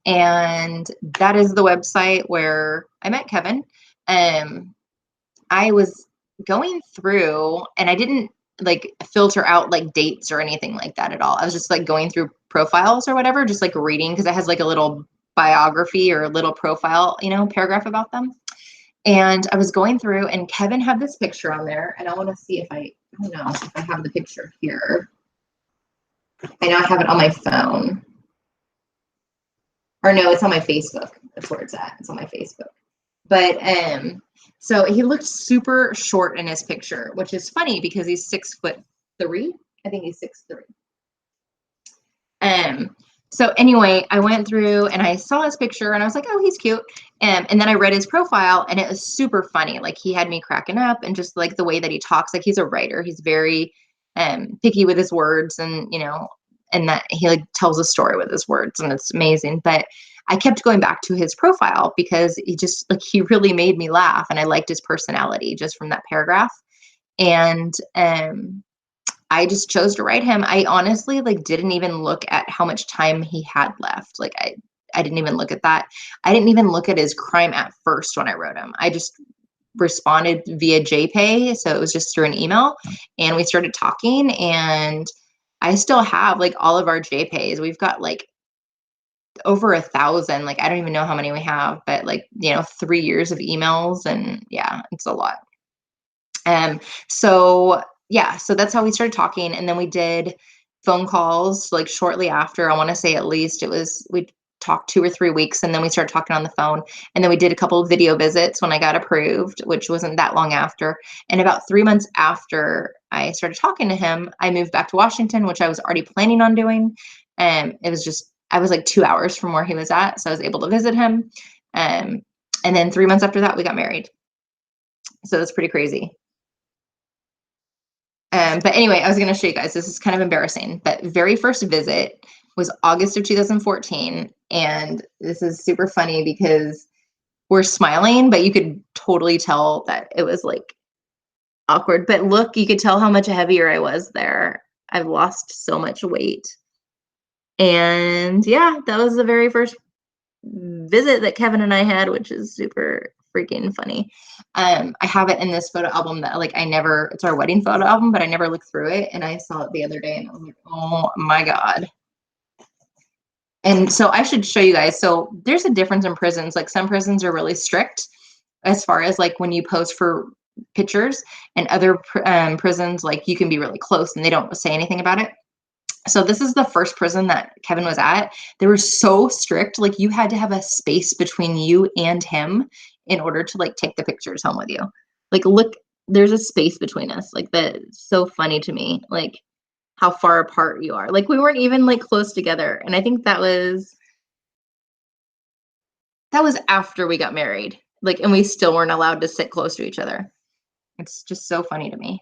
And that is the website where I met Kevin. I was going through and I didn't like filter out like dates or anything like that at all. I was just like going through profiles or whatever, just like reading because it has like a little biography or a little profile, paragraph about them. And I was going through and Kevin had this picture on there and I want to see if I don't know if I have the picture here. I know I have it on my phone. Or no, it's on my Facebook. That's where it's at. It's on my Facebook. But so he looked super short in his picture, which is funny because he's 6'3". I think he's 6'3". So anyway, I went through and I saw his picture and I was like, oh, he's cute. And then I read his profile and it was super funny. Like he had me cracking up and just like the way that he talks, like he's a writer. He's very picky with his words and, and that he like tells a story with his words and it's amazing. But I kept going back to his profile because he really made me laugh and I liked his personality just from that paragraph. And I just chose to write him. I honestly like didn't even look at how much time he had left. Like I didn't even look at that. I didn't even look at his crime at first when I wrote him. I just responded via JPay. So it was just through an email and we started talking and I still have like all of our JPays. We've got like over 1,000. Like I don't even know how many we have, but like 3 years of emails and yeah, it's a lot. So yeah, so that's how we started talking, and then we did phone calls like shortly after. I want to say at least we talked 2 or 3 weeks, and then we started talking on the phone, and then we did a couple of video visits when I got approved, which wasn't that long after. And about 3 months after I started talking to him, I moved back to Washington, which I was already planning on doing. And it was just I was like 2 hours from where he was at, so I was able to visit him. And then 3 months after that, we got married. So that's pretty crazy. But anyway, I was going to show you guys. This is kind of embarrassing. But very first visit was August of 2014. And this is super funny because we're smiling, but you could totally tell that it was like awkward. But look, you could tell how much heavier I was there. I've lost so much weight. And yeah, that was the very first visit that Kevin and I had, which is super freaking funny. I have it in this photo album that like it's our wedding photo album, but I never looked through it. And I saw it the other day and I was like, oh my God. And so I should show you guys. So there's a difference in prisons. Like some prisons are really strict as far as like when you post for pictures, and other prisons, like you can be really close and they don't say anything about it. So this is the first prison that Kevin was at. They were so strict. Like you had to have a space between you and him in order to like take the pictures home with you. Like, look, there's a space between us. Like that's so funny to me. Like how far apart you are. Like we weren't even like close together. And I think that was after we got married. Like, and we still weren't allowed to sit close to each other. It's just so funny to me.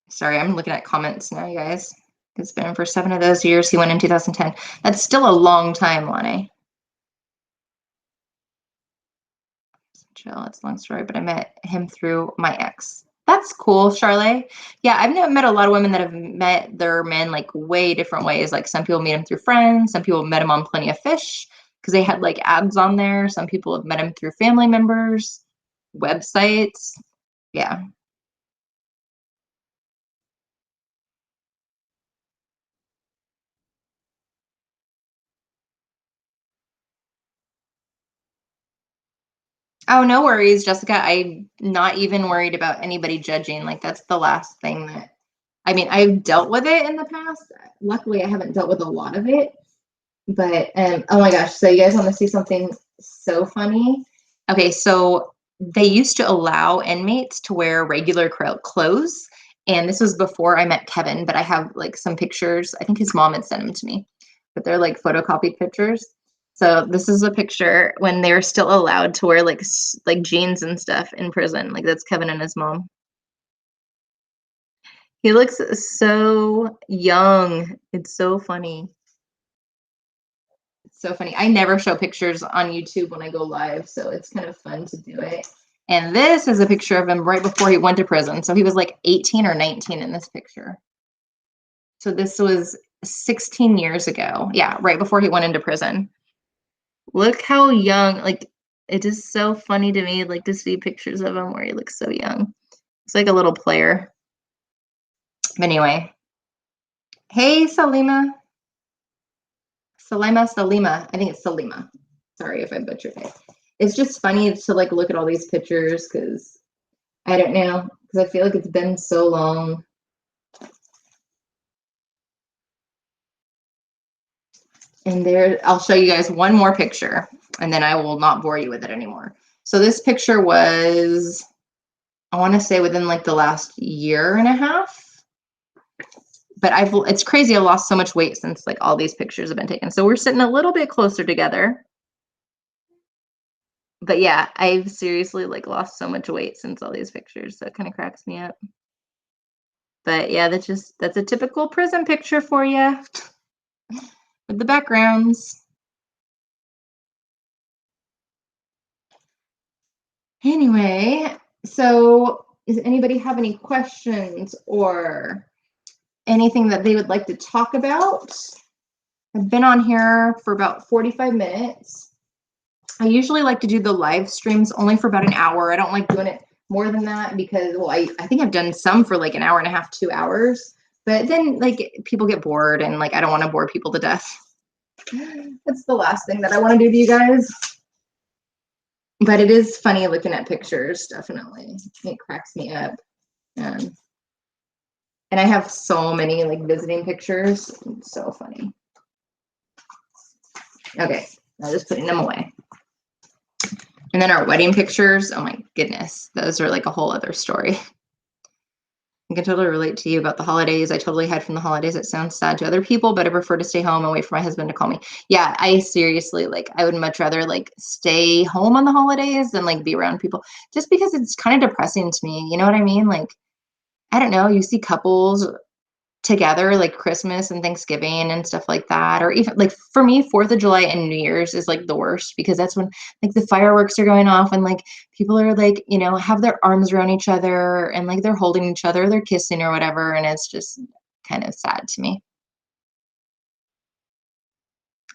Sorry, I'm looking at comments now, you guys. It's been for 7 of those years. He went in 2010. That's still a long time, Lonnie. Chill, it's a long story, but I met him through my ex. That's cool, Charlotte. Yeah, I've never met a lot of women that have met their men like way different ways. Like some people meet him through friends. Some people met him on Plenty of Fish because they had like ads on there. Some people have met him through family members, websites. Yeah. Oh, no worries, Jessica. I'm not even worried about anybody judging. Like that's the last thing that I mean, I've dealt with it in the past. Luckily, I haven't dealt with a lot of it. But oh my gosh, so you guys want to see something so funny? Okay, so they used to allow inmates to wear regular clothes, and this was before I met Kevin, but I have like some pictures. I think his mom had sent them to me, but they're like photocopied pictures. So this is a picture when they were still allowed to wear like jeans and stuff in prison. Like that's Kevin and his mom. He looks so young. It's so funny. It's so funny. I never show pictures on YouTube when I go live, so it's kind of fun to do it. And this is a picture of him right before he went to prison. So he was like 18 or 19 in this picture. So this was 16 years ago. Yeah, right before he went into prison. Look how young, like it is so funny to me, like to see pictures of him where he looks so young. It's like a little player. But anyway, hey Salima. Salima. I think it's Salima. Sorry if I butchered it. It's just funny to like look at all these pictures because I don't know, because I feel like it's been so long. And there, I'll show you guys one more picture and then I will not bore you with it anymore. So this picture was, I want to say within like the last year and a half. But it's crazy. I lost so much weight since like all these pictures have been taken. So we're sitting a little bit closer together. But yeah, I've seriously like lost so much weight since all these pictures. So it kind of cracks me up. But yeah, that's a typical prison picture for you with the backgrounds. Anyway, so does anybody have any questions or anything that they would like to talk about? I've been on here for about 45 minutes. I usually like to do the live streams only for about an hour. I don't like doing it more than that because, well, I think I've done some for like an hour and a half, 2 hours, but then like people get bored and like I don't want to bore people to death. That's the last thing that I want to do to you guys. But it is funny looking at pictures, definitely. It cracks me up. And I have so many like visiting pictures. It's so funny. Okay, I'm just putting them away. And then our wedding pictures, oh my goodness, those are like a whole other story. I can totally relate to you about the holidays. I totally hide from the holidays. It sounds sad to other people, but I prefer to stay home and wait for my husband to call me. Yeah, I seriously, like, I would much rather like stay home on the holidays than like be around people just because it's kind of depressing to me. You know what I mean? Like, I don't know, you see couples together like Christmas and Thanksgiving and stuff like that, or even like for me 4th of July and New Year's is like the worst because that's when like the fireworks are going off and like people are like, you know, have their arms around each other and like they're holding each other, they're kissing or whatever, and it's just kind of sad to me.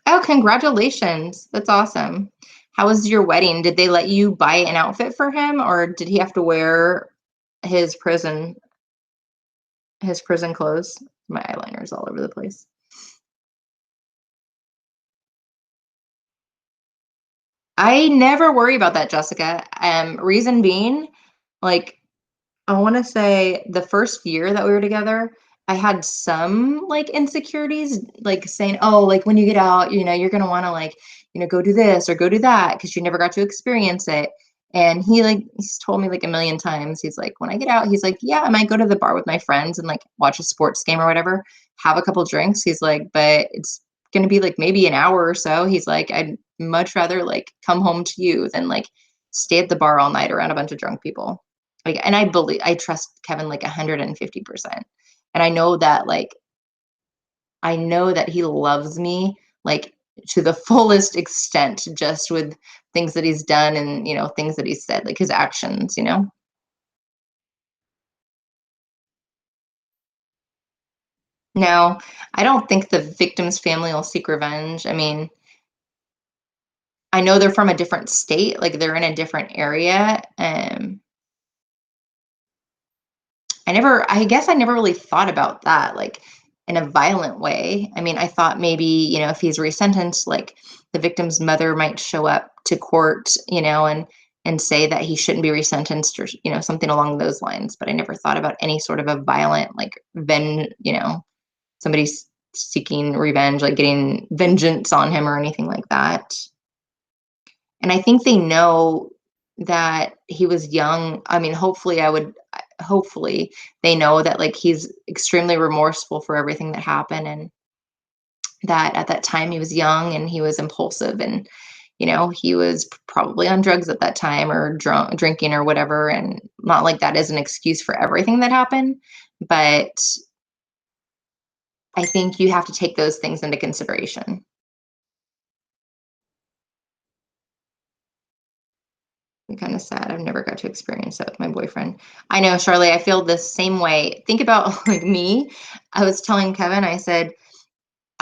Oh, congratulations. That's awesome. How was your wedding? Did they let you buy an outfit for him or did he have to wear his prison clothes? My eyeliner's all over the place. I never worry about that, Jessica. Reason being, like, I want to say the first year that we were together, I had some like insecurities, like saying, oh, like when you get out, you know, you're going to want to like, you know, go do this or go do that because you never got to experience it. And he's told me like a million times, he's like, when I get out, he's like, yeah, I might go to the bar with my friends and like watch a sports game or whatever, have a couple drinks. He's like, but it's going to be like maybe an hour or so. He's like, I'd much rather like come home to you than like stay at the bar all night around a bunch of drunk people. Like, and I trust Kevin like 150%. And I know that he loves me like to the fullest extent just with things that he's done and, you know, things that he's said, like his actions, you know? No, I don't think the victim's family will seek revenge. I mean, I know they're from a different state, like they're in a different area. I guess I never really thought about that, like in a violent way. I mean, I thought maybe, you know, if he's resentenced, like the victim's mother might show up to court, you know, and say that he shouldn't be resentenced or, you know, something along those lines. But I never thought about any sort of a violent, like, you know, somebody's seeking revenge, like getting vengeance on him or anything like that. And I think they know that he was young. I mean, hopefully they know that like he's extremely remorseful for everything that happened. And that at that time he was young and he was impulsive, and he was probably on drugs at that time, or drunk drinking or whatever, and not like that is an excuse for everything that happened, but I think you have to take those things into consideration. I'm kind of sad. I've never got to experience that with my boyfriend. I know, Charlie, I feel the same way. Think about like me. I was telling Kevin, I said,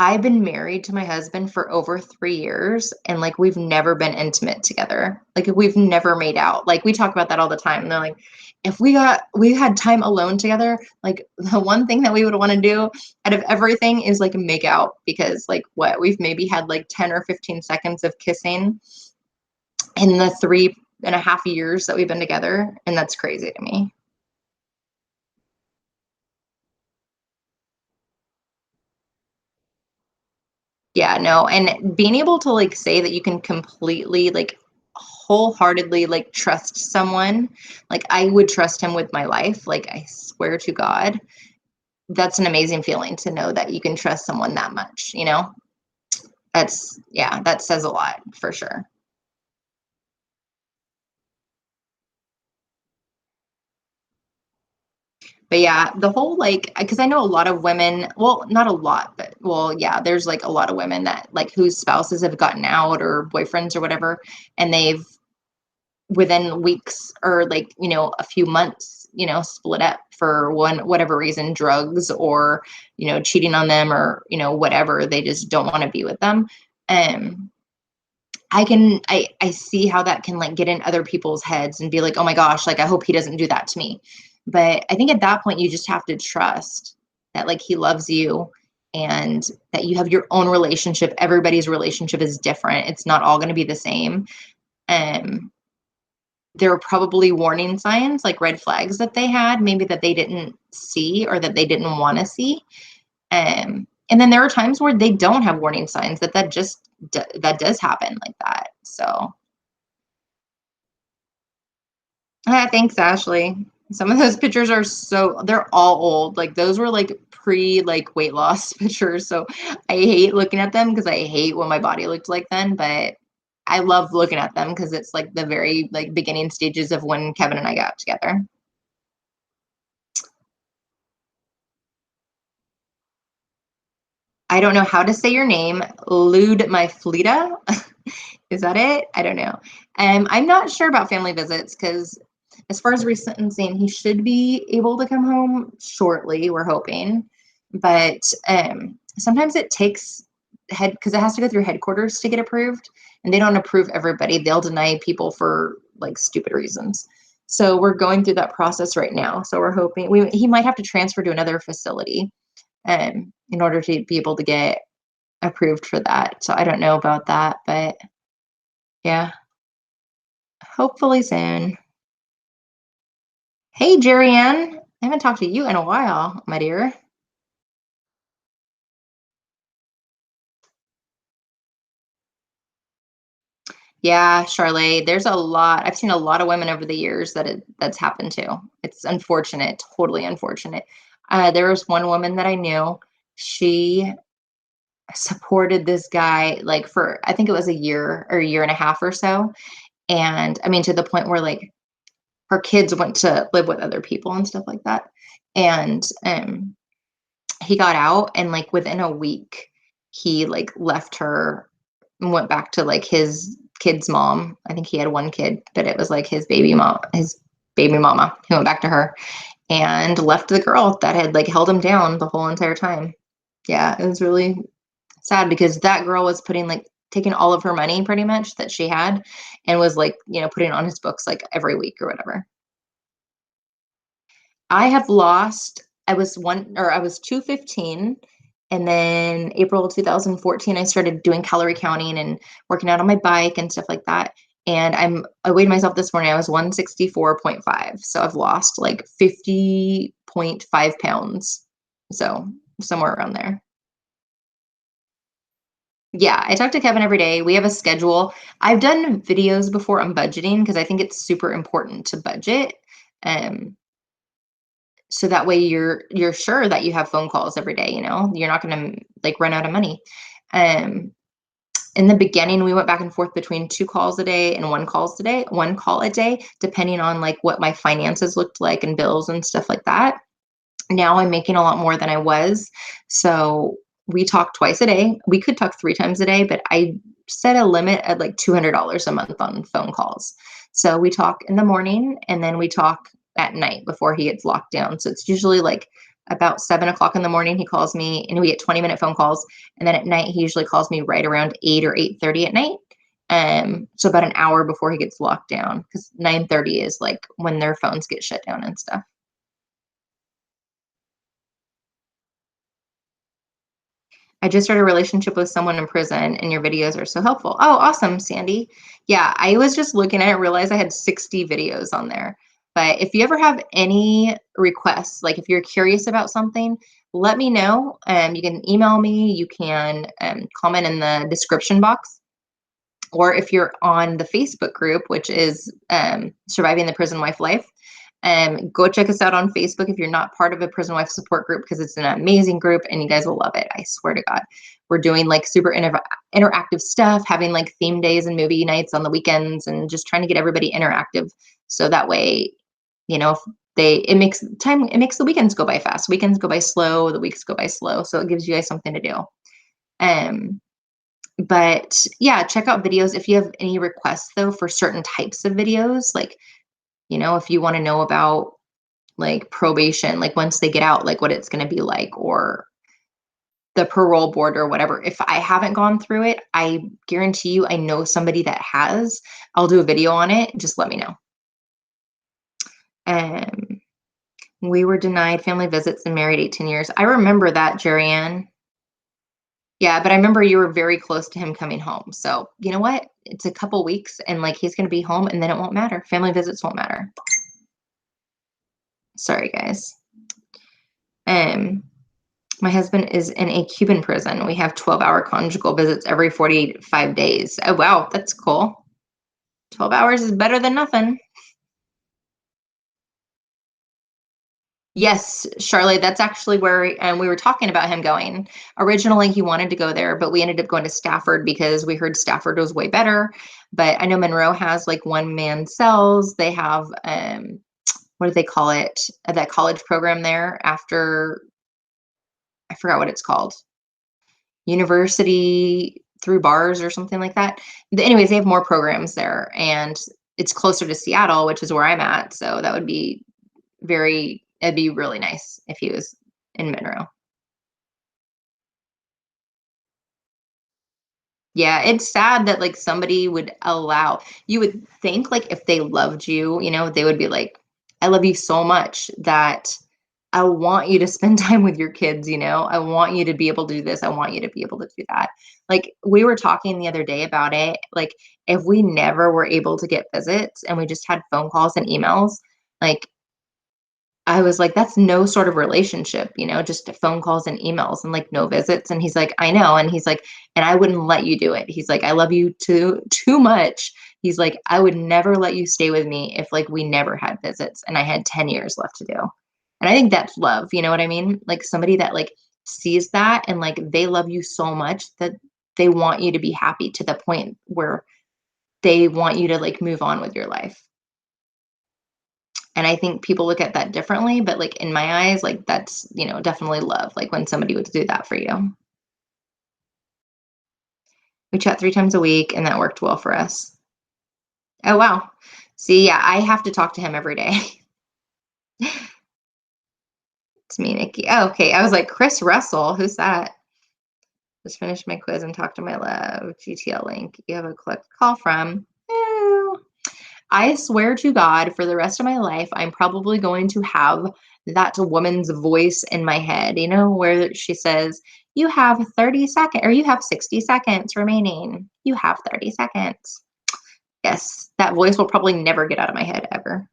I've been married to my husband for over 3 years, and like we've never been intimate together. Like we've never made out. Like we talk about that all the time. And they're like, if we had time alone together, like the one thing that we would want to do out of everything is like make out, because like what we've maybe had like 10 or 15 seconds of kissing in the 3.5 years that we've been together. And that's crazy to me. Yeah, no, and being able to like say that you can completely like wholeheartedly like trust someone, like I would trust him with my life, like I swear to God, that's an amazing feeling to know that you can trust someone that much. That's, yeah, that says a lot for sure. But yeah, the whole like, because I know a lot of women, well, not a lot, but well, yeah, there's like a lot of women that like whose spouses have gotten out, or boyfriends or whatever, and they've within weeks or like a few months split up for whatever reason, drugs, or cheating on them, or whatever, they just don't want to be with them. um I see how that can like get in other people's heads and be like, oh my gosh, like I hope he doesn't do that to me. But I think at that point you just have to trust that like he loves you, and that you have your own relationship. Everybody's relationship is different, it's not all going to be the same. um there were probably warning signs, like red flags that they had, maybe that they didn't see or that they didn't want to see. And then there are times where they don't have warning signs, that just that does happen like that. So, thanks, Ashley. Some of those pictures are they're all old. Like those were like pre like weight loss pictures. So I hate looking at them because I hate what my body looked like then. But I love looking at them because it's like the very like beginning stages of when Kevin and I got together. I don't know how to say your name. Lude Myfleta. Is that it? I don't know. I'm not sure about family visits because, as far as resentencing, he should be able to come home shortly. We're hoping, but sometimes it takes head because it has to go through headquarters to get approved, and they don't approve everybody. They'll deny people for like stupid reasons. So we're going through that process right now. So we're hoping he might have to transfer to another facility in order to be able to get approved for that. So I don't know about that, but yeah, hopefully soon. Hey, Jerry Ann, I haven't talked to you in a while, my dear. Yeah, Charlotte, there's a lot. I've seen a lot of women over the years that's happened to. It's unfortunate, totally unfortunate. There was one woman that I knew. She supported this guy like for I think it was a year or a year and a half or so. And I mean, to the point where like her kids went to live with other people and stuff like that. And he got out, and like within a week he like left her and went back to like his kid's mom. I think he had one kid, but it was like his baby mama, who went back to her and left the girl that had like held him down the whole entire time. Yeah, it was really sad because that girl was putting like taking all of her money pretty much that she had, and was like putting it on his books like every week or whatever. I have lost. I was 215, and then April 2014 I started doing calorie counting and working out on my bike and stuff like that. And I weighed myself this morning. I was 164.5. So I've lost like 50.5 pounds. So somewhere around there. Yeah, I talk to Kevin every day. We have a schedule. I've done videos before on budgeting because I think it's super important to budget. Um, so that way you're sure that you have phone calls every day. You're not going to like run out of money. Um, in the beginning, we went back and forth between 2 calls a day and 1 call a day, depending on like what my finances looked like and bills and stuff like that. Now I'm making a lot more than I was. So we talk twice a day. We could talk 3 times a day, but I set a limit at like $200 a month on phone calls. So we talk in the morning and then we talk at night before he gets locked down. So it's usually like about 7 o'clock in the morning. He calls me and we get 20-minute phone calls. And then at night, he usually calls me right around 8 or 8:30 at night. So about an hour before he gets locked down, because 9:30 is like when their phones get shut down and stuff. I just started a relationship with someone in prison and your videos are so helpful. Oh, awesome, Sandy. Yeah, I was just looking at it, realized I had 60 videos on there. But if you ever have any requests, like if you're curious about something, let me know. You can email me, you can comment in the description box, or if you're on the Facebook group, which is Surviving the Prison Wife Life, go check us out on Facebook if you're not part of a prison wife support group, because it's an amazing group and you guys will love it. I swear to God. We're doing like super interactive stuff, having like theme days and movie nights on the weekends, and just trying to get everybody interactive. So that way, if it makes the weekends go by fast. Weekends go by slow, the weeks go by slow. So it gives you guys something to do. Um, but yeah, check out videos. If you have any requests though for certain types of videos, like, if you want to know about like probation, like once they get out, like what it's going to be like, or the parole board or whatever. If I haven't gone through it, I guarantee you I know somebody that has. I'll do a video on it. Just let me know. Um, we were denied family visits and married 18 years. I remember that, Jerry. Yeah, but I remember you were very close to him coming home. So you know what? It's a couple weeks and like he's going to be home and then it won't matter. Family visits won't matter. Sorry, guys. Um, My husband is in a Cuban prison. We have 12-hour conjugal visits every 45 days. Oh, wow. That's cool. 12 hours is better than nothing. Yes, Charlotte, that's actually where we were talking about him going. Originally, he wanted to go there, but we ended up going to Stafford because we heard Stafford was way better. But I know Monroe has like one-man cells. They have, what do they call it? That college program there after, I forgot what it's called. University through bars or something like that. Anyways, they have more programs there and it's closer to Seattle, which is where I'm at. So that would be it'd be really nice if he was in Monroe. Yeah, it's sad that like somebody would you would think like if they loved you, they would be like, I love you so much that I want you to spend time with your kids, I want you to be able to do this. I want you to be able to do that. Like we were talking the other day about it. Like if we never were able to get visits and we just had phone calls and emails, like I was like, that's no sort of relationship, just phone calls and emails and like no visits. And he's like, I know. And he's like, and I wouldn't let you do it. He's like, I love you too much. He's like, I would never let you stay with me if like we never had visits and I had 10 years left to do. And I think that's love. You know what I mean? Like somebody that like sees that and like they love you so much that they want you to be happy to the point where they want you to like move on with your life. And I think people look at that differently, but like in my eyes, like that's, definitely love. Like when somebody would do that for you. We chat 3 times a week and that worked well for us. Oh, wow. See, yeah, I have to talk to him every day. It's me, Nikki. Oh, okay. I was like, Chris Russell. Who's that? Just finished my quiz and talked to my love. GTL link. You have a quick call from. Oh. I swear to God, for the rest of my life, I'm probably going to have that woman's voice in my head, where she says, you have 30 seconds or you have 60 seconds remaining. You have 30 seconds. Yes, that voice will probably never get out of my head ever.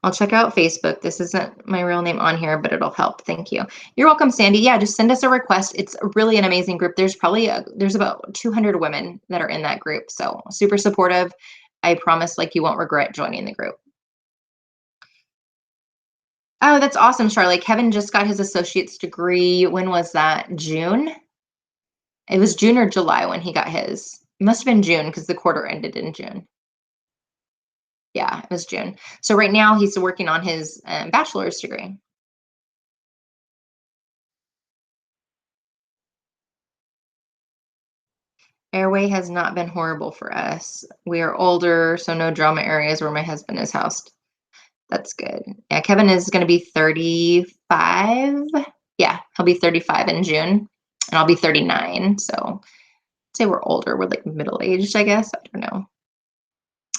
I'll check out Facebook. This isn't my real name on here, but it'll help. Thank you. You're welcome, Sandy. Yeah, just send us a request. It's really an amazing group. There's about 200 women that are in that group. So super supportive. I promise like you won't regret joining the group. Oh, that's awesome, Charlie. Kevin just got his associate's degree. When was that? June? It was June or July when he got his. It must have been June because the quarter ended in June. Yeah, it was June. So right now he's working on his bachelor's degree. Airway has not been horrible for us. We are older, so no drama areas where my husband is housed. That's good. Yeah, Kevin is going to be 35. Yeah, he'll be 35 in June, and I'll be 39. So I'd say we're older. We're like middle aged, I guess. I don't know.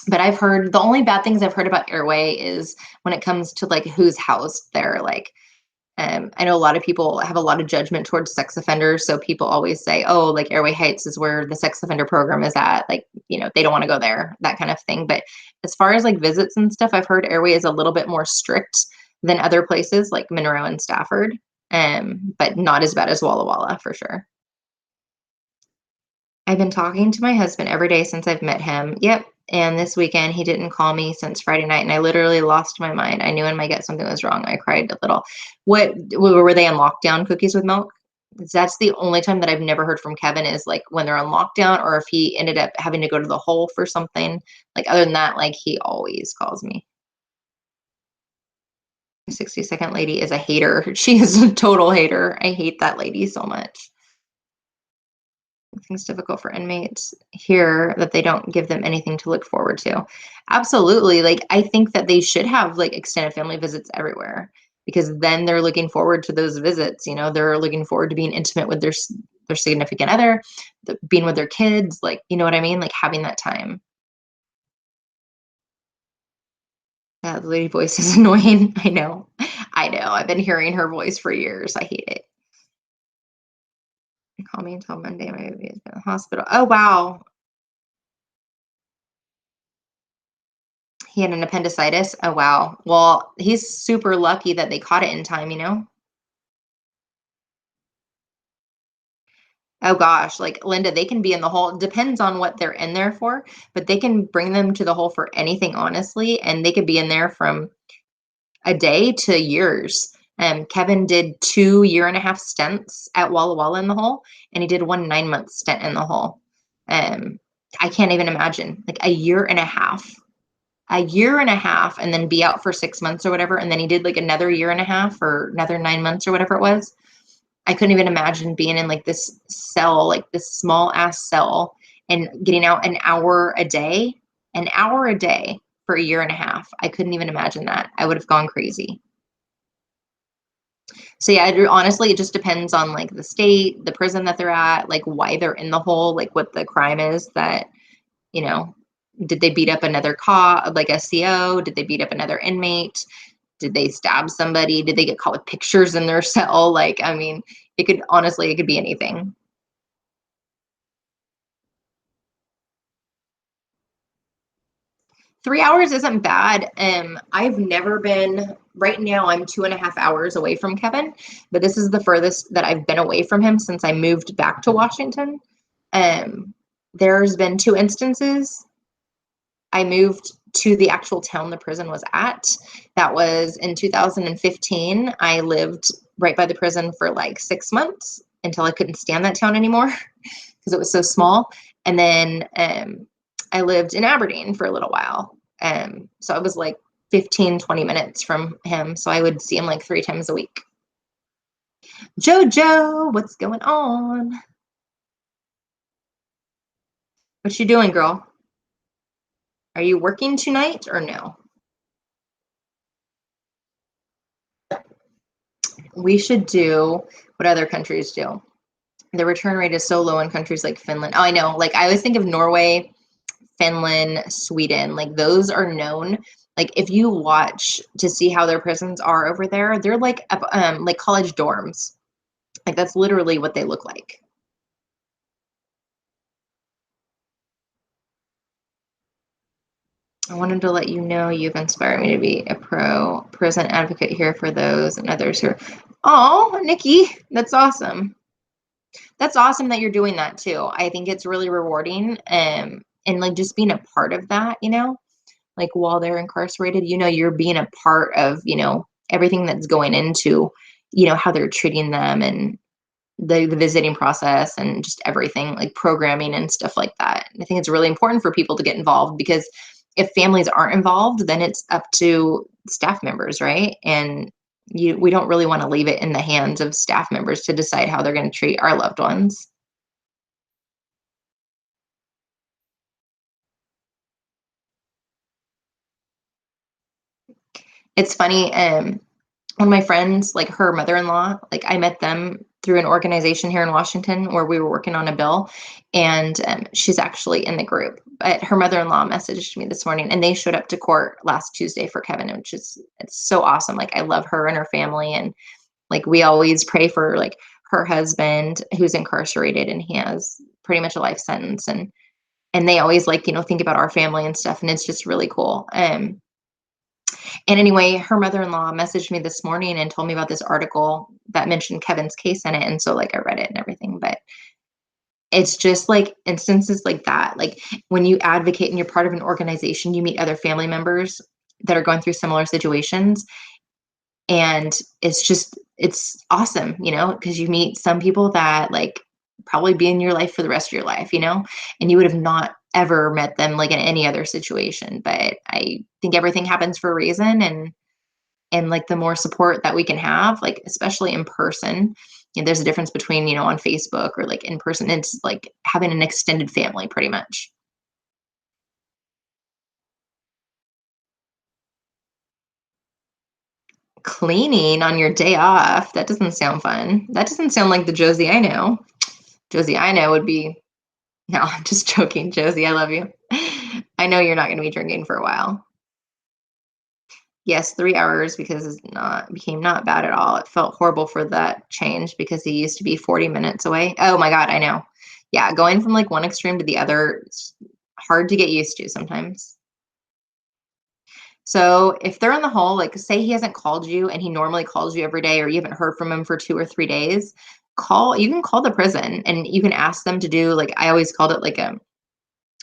But I've heard the only bad things I've heard about Airway is when it comes to like who's housed there. Like, I know a lot of people have a lot of judgment towards sex offenders. So people always say, oh, like Airway Heights is where the sex offender program is at. Like, they don't want to go there, that kind of thing. But as far as like visits and stuff, I've heard Airway is a little bit more strict than other places like Monroe and Stafford, but not as bad as Walla Walla for sure. I've been talking to my husband every day since I've met him. Yep. And this weekend, he didn't call me since Friday night, and I literally lost my mind. I knew in my gut something was wrong. I cried a little. What were they on lockdown? Cookies with milk? That's the only time that I've never heard from Kevin is like when they're on lockdown, or if he ended up having to go to the hole for something. Like other than that, like he always calls me. The 60-second lady is a hater. She is a total hater. I hate that lady so much. Things difficult for inmates here that they don't give them anything to look forward to. Absolutely. Like I think that they should have like extended family visits everywhere because then they're looking forward to those visits. They're looking forward to being intimate with their significant other, being with their kids. Like, you know what I mean? Like having that time. The lady voice is annoying. I know. I know. I've been hearing her voice for years. I hate it. Call me until Monday. My baby has been in the hospital. Oh wow. He had an appendicitis? Oh, wow. Well, he's super lucky that they caught it in time. Oh gosh, like Linda, they can be in the hole. Depends on what they're in there for, but they can bring them to the hole for anything, honestly, and they could be in there from a day to years. Kevin did 2 year-and-a-half stints at Walla Walla in the hole, and he did 1 9-month stint in the hole. Um, I can't even imagine like a year and a half and then be out for 6 months or whatever. And then he did like another year and a half or another 9 months or whatever it was. I couldn't even imagine being in like this cell, like this small ass cell and getting out an hour a day for a year and a half. I couldn't even imagine that. I would have gone crazy. So yeah, honestly, it just depends on like the state, the prison that they're at, like why they're in the hole, like what the crime is that, you know, did they beat up another like a CO? Did they beat up another inmate? Did they stab somebody? Did they get caught with pictures in their cell? Like, I mean, it could be anything. 3 hours isn't bad. I've never been, right now, I'm 2.5 hours away from Kevin, but this is the furthest that I've been away from him since I moved back to Washington. Um, there's been two instances. I moved to the actual town the prison was at. That was in 2015. I lived right by the prison for like 6 months until I couldn't stand that town anymore because it was so small. And then I lived in Aberdeen for a little while. So I was like 15, 20 minutes from him. So I would see him like 3 times a week. Jojo, what's going on? What you doing, girl? Are you working tonight or no? We should do what other countries do. The return rate is so low in countries like Finland. Oh, I know. Like I always think of Norway, Finland, Sweden. Like those are known. Like if you watch to see how their prisons are over there, they're like college dorms. Like that's literally what they look like. I wanted to let you know you've inspired me to be a pro prison advocate here for those and others who are. Oh, Nikki, that's awesome. That's awesome that you're doing that too. I think it's really rewarding. And like just being a part of that, like while they're incarcerated, you're being a part of, everything that's going into, how they're treating them, and the visiting process, and just everything like programming and stuff like that. And I think it's really important for people to get involved, because if families aren't involved, then it's up to staff members, right? And we don't really want to leave it in the hands of staff members to decide how they're going to treat our loved ones. It's funny. One of my friends, like her mother-in-law, like I met them through an organization here in Washington where we were working on a bill, and she's actually in the group. But her mother-in-law messaged me this morning, and they showed up to court last Tuesday for Kevin, which is it's so awesome. Like I love her and her family, and like we always pray for like her husband who's incarcerated, and he has pretty much a life sentence, and they always like think about our family and stuff, and it's just really cool. And anyway, her mother-in-law messaged me this morning and told me about this article that mentioned Kevin's case in it. And so like I read it and everything, but it's just like instances like that. Like when you advocate and you're part of an organization, you meet other family members that are going through similar situations. And it's awesome, because you meet some people that like probably be in your life for the rest of your life, and you would have not ever met them like in any other situation. But I think everything happens for a reason, and like the more support that we can have, like especially in person, there's a difference between, on Facebook or like in person. It's like having an extended family pretty much. Cleaning on your day off. That doesn't sound fun. That doesn't sound like the Josie I know. Josie I know would be, no, I'm just joking, Josie. I love you. I know you're not going to be drinking for a while. Yes, 3 hours, because it's not became not bad at all. It felt horrible for that change because he used to be 40 minutes away. Oh my God, I know. Yeah, going from like one extreme to the other, it's hard to get used to sometimes. So if they're in the hole, like say he hasn't called you and he normally calls you every day, or you haven't heard from him for 2 or 3 days, you can call the prison and you can ask them to do, like I always called it like a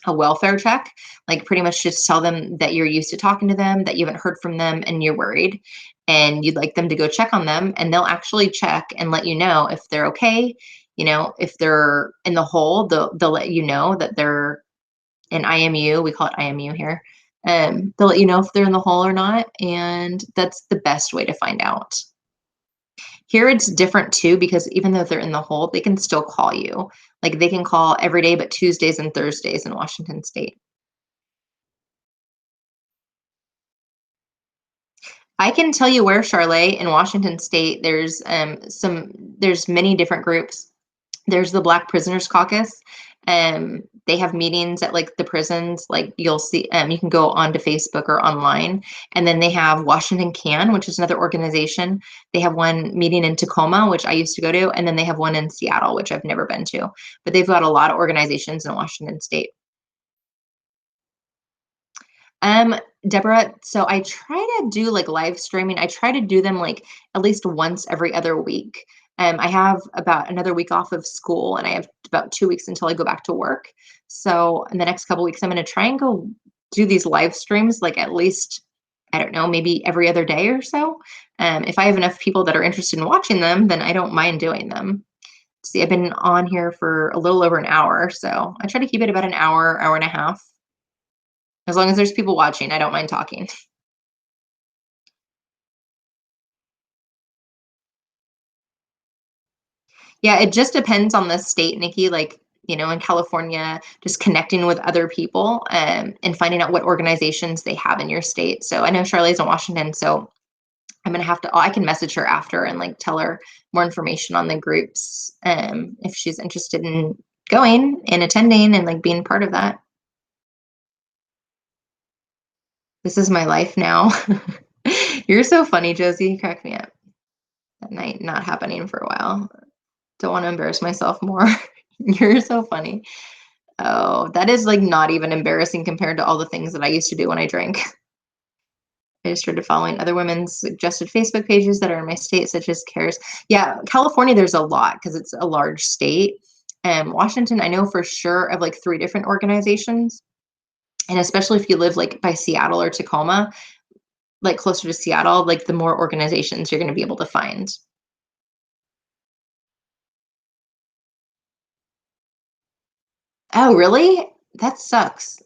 welfare check, like pretty much just tell them that you're used to talking to them, that you haven't heard from them and you're worried, and you'd like them to go check on them, and they'll actually check and let you know if they're okay. If they're in the hole, they'll let you know that they're in IMU. We call it IMU here. They'll let you know if they're in the hole or not, and that's the best way to find out. Here it's different too, because even though they're in the hole, they can still call you. Like they can call every day but Tuesdays and Thursdays in Washington State. I can tell you where, Charlotte, in Washington State, there's many different groups. There's the Black Prisoners Caucus. They have meetings at like the prisons. Like you'll see, you can go onto Facebook or online, and then they have Washington Can, which is another organization. They have one meeting in Tacoma, which I used to go to, and then they have one in Seattle, which I've never been to. But they've got a lot of organizations in Washington State. Um, Deborah, so I try to do like live streaming. I try to do them like at least once every other week. I have about another week off of school, and I have about 2 weeks until I go back to work. So in the next couple weeks, I'm going to try and go do these live streams like at least, I don't know, maybe every other day or so. If I have enough people that are interested in watching them, then I don't mind doing them. See, I've been on here for a little over an hour, so I try to keep it about an hour, hour and a half. As long as there's people watching, I don't mind talking. Yeah, it just depends on the state, Nikki. Like, in California, just connecting with other people, and finding out what organizations they have in your state. So I know Charlie's in Washington, so I'm gonna have to. I can message her after and like tell her more information on the groups, if she's interested in going and attending and like being part of that. This is my life now. You're so funny, Josie. You crack me up. That night not happening for a while. Don't want to embarrass myself more. You're so funny. Oh, that is like not even embarrassing compared to all the things that I used to do when I drank. I just started following other women's suggested Facebook pages that are in my state, such as CARES. Yeah, California, there's a lot because it's a large state. Washington, I know for sure of like 3 different organizations. And especially if you live like by Seattle or Tacoma, like closer to Seattle, like the more organizations you're going to be able to find. Oh, really? That sucks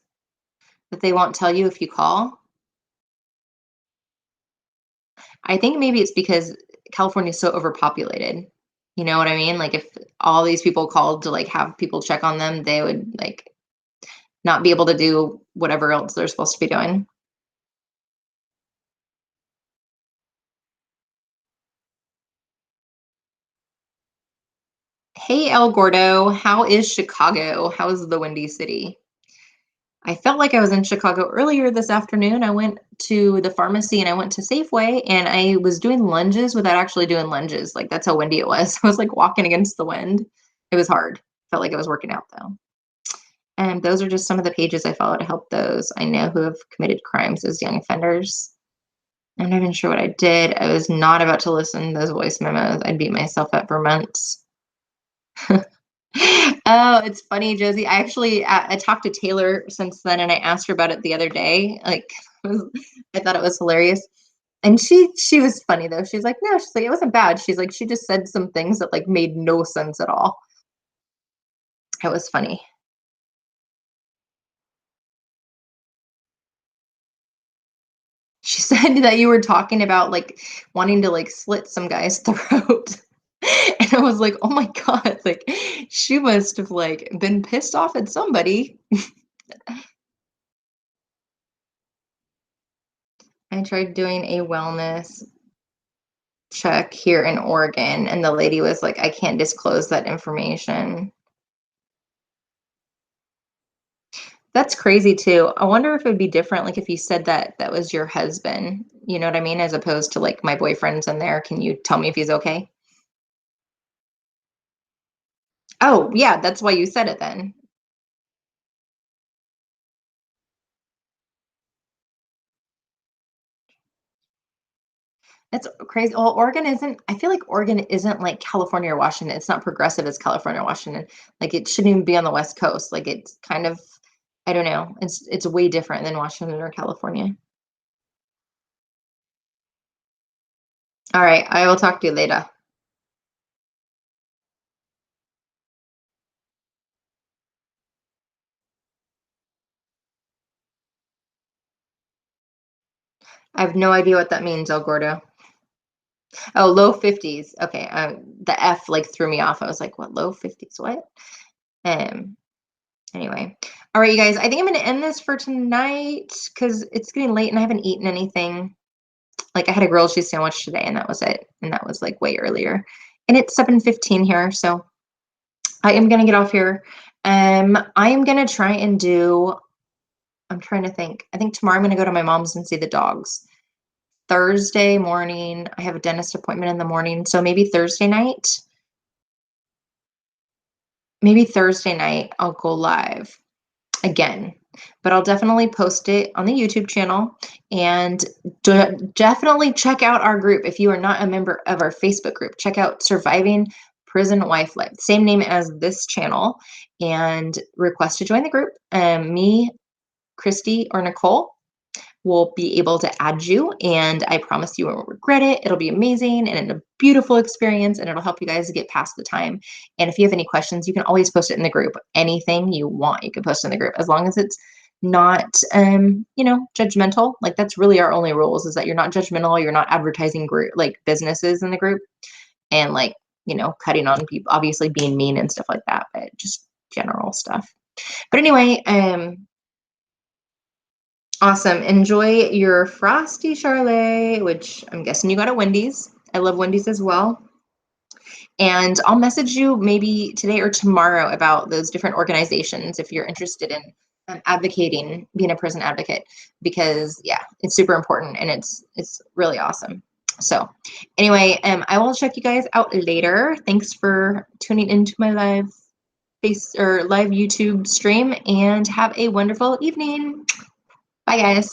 that they won't tell you if you call. I think maybe it's because California is so overpopulated. You know what I mean? Like if all these people called to like have people check on them, they would like not be able to do whatever else they're supposed to be doing. Hey El Gordo, how is Chicago? How is the Windy City? I felt like I was in Chicago earlier this afternoon. I went to the pharmacy and I went to Safeway and I was doing lunges without actually doing lunges. Like that's how windy it was. I was like walking against the wind. It was hard. Felt like I was working out though. And those are just some of the pages I follow to help those I know who have committed crimes as young offenders. I'm not even sure what I did. I was not about to listen to those voice memos. I'd beat myself up for months. Oh, it's funny, Josie. I actually I talked to Taylor since then, and I asked her about it the other day. Like, I thought it was hilarious, and she was funny though. She's like, no, she's like, it wasn't bad. She's like, she just said some things that like made no sense at all. It was funny. She said that you were talking about like wanting to like slit some guy's throat. And I was like, oh my God, like she must have like been pissed off at somebody. I tried doing a wellness check here in Oregon, and the lady was like, I can't disclose that information. That's crazy too. I wonder if it would be different, like if you said that that was your husband, you know what I mean? As opposed to like my boyfriend's in there. Can you tell me if he's okay? Oh, yeah, that's why you said it then. That's crazy. Well, Oregon isn't, I feel like Oregon isn't like California or Washington. It's not progressive as California or Washington. Like it shouldn't even be on the West Coast. Like it's kind of, I don't know. It's way different than Washington or California. All right, I will talk to you later. I have no idea what that means, El Gordo. Oh, low 50s. Okay, the F like threw me off. I was like, what, low 50s? What? Um, anyway. All right, you guys, I think I'm gonna end this for tonight because it's getting late and I haven't eaten anything. Like I had a grilled cheese sandwich today and that was it. And that was like way earlier. And it's 7:15 here, so I am gonna get off here. I am gonna try and do, I'm trying to think. I think tomorrow I'm gonna go to my mom's and see the dogs. Thursday morning, I have a dentist appointment in the morning. So maybe Thursday night, I'll go live again. But I'll definitely post it on the YouTube channel. And definitely check out our group. If you are not a member of our Facebook group, check out Surviving Prison Wife Life, same name as this channel, and request to join the group. Me, Christy, or Nicole will be able to add you, and I promise you won't regret it. It'll be amazing and a beautiful experience, and it'll help you guys get past the time. And if you have any questions, you can always post it in the group. Anything you want, you can post in the group, as long as it's not judgmental. Like that's really our only rules, is that you're not judgmental, you're not advertising group like businesses in the group, and like cutting on people, obviously being mean and stuff like that, but just general stuff. But anyway, awesome. Enjoy your frosty Charlotte, which I'm guessing you got at Wendy's. I love Wendy's as well. And I'll message you maybe today or tomorrow about those different organizations if you're interested in advocating, being a prison advocate, because yeah, it's super important and it's really awesome. So anyway, I will check you guys out later. Thanks for tuning into my live YouTube stream, and have a wonderful evening. Bye guys.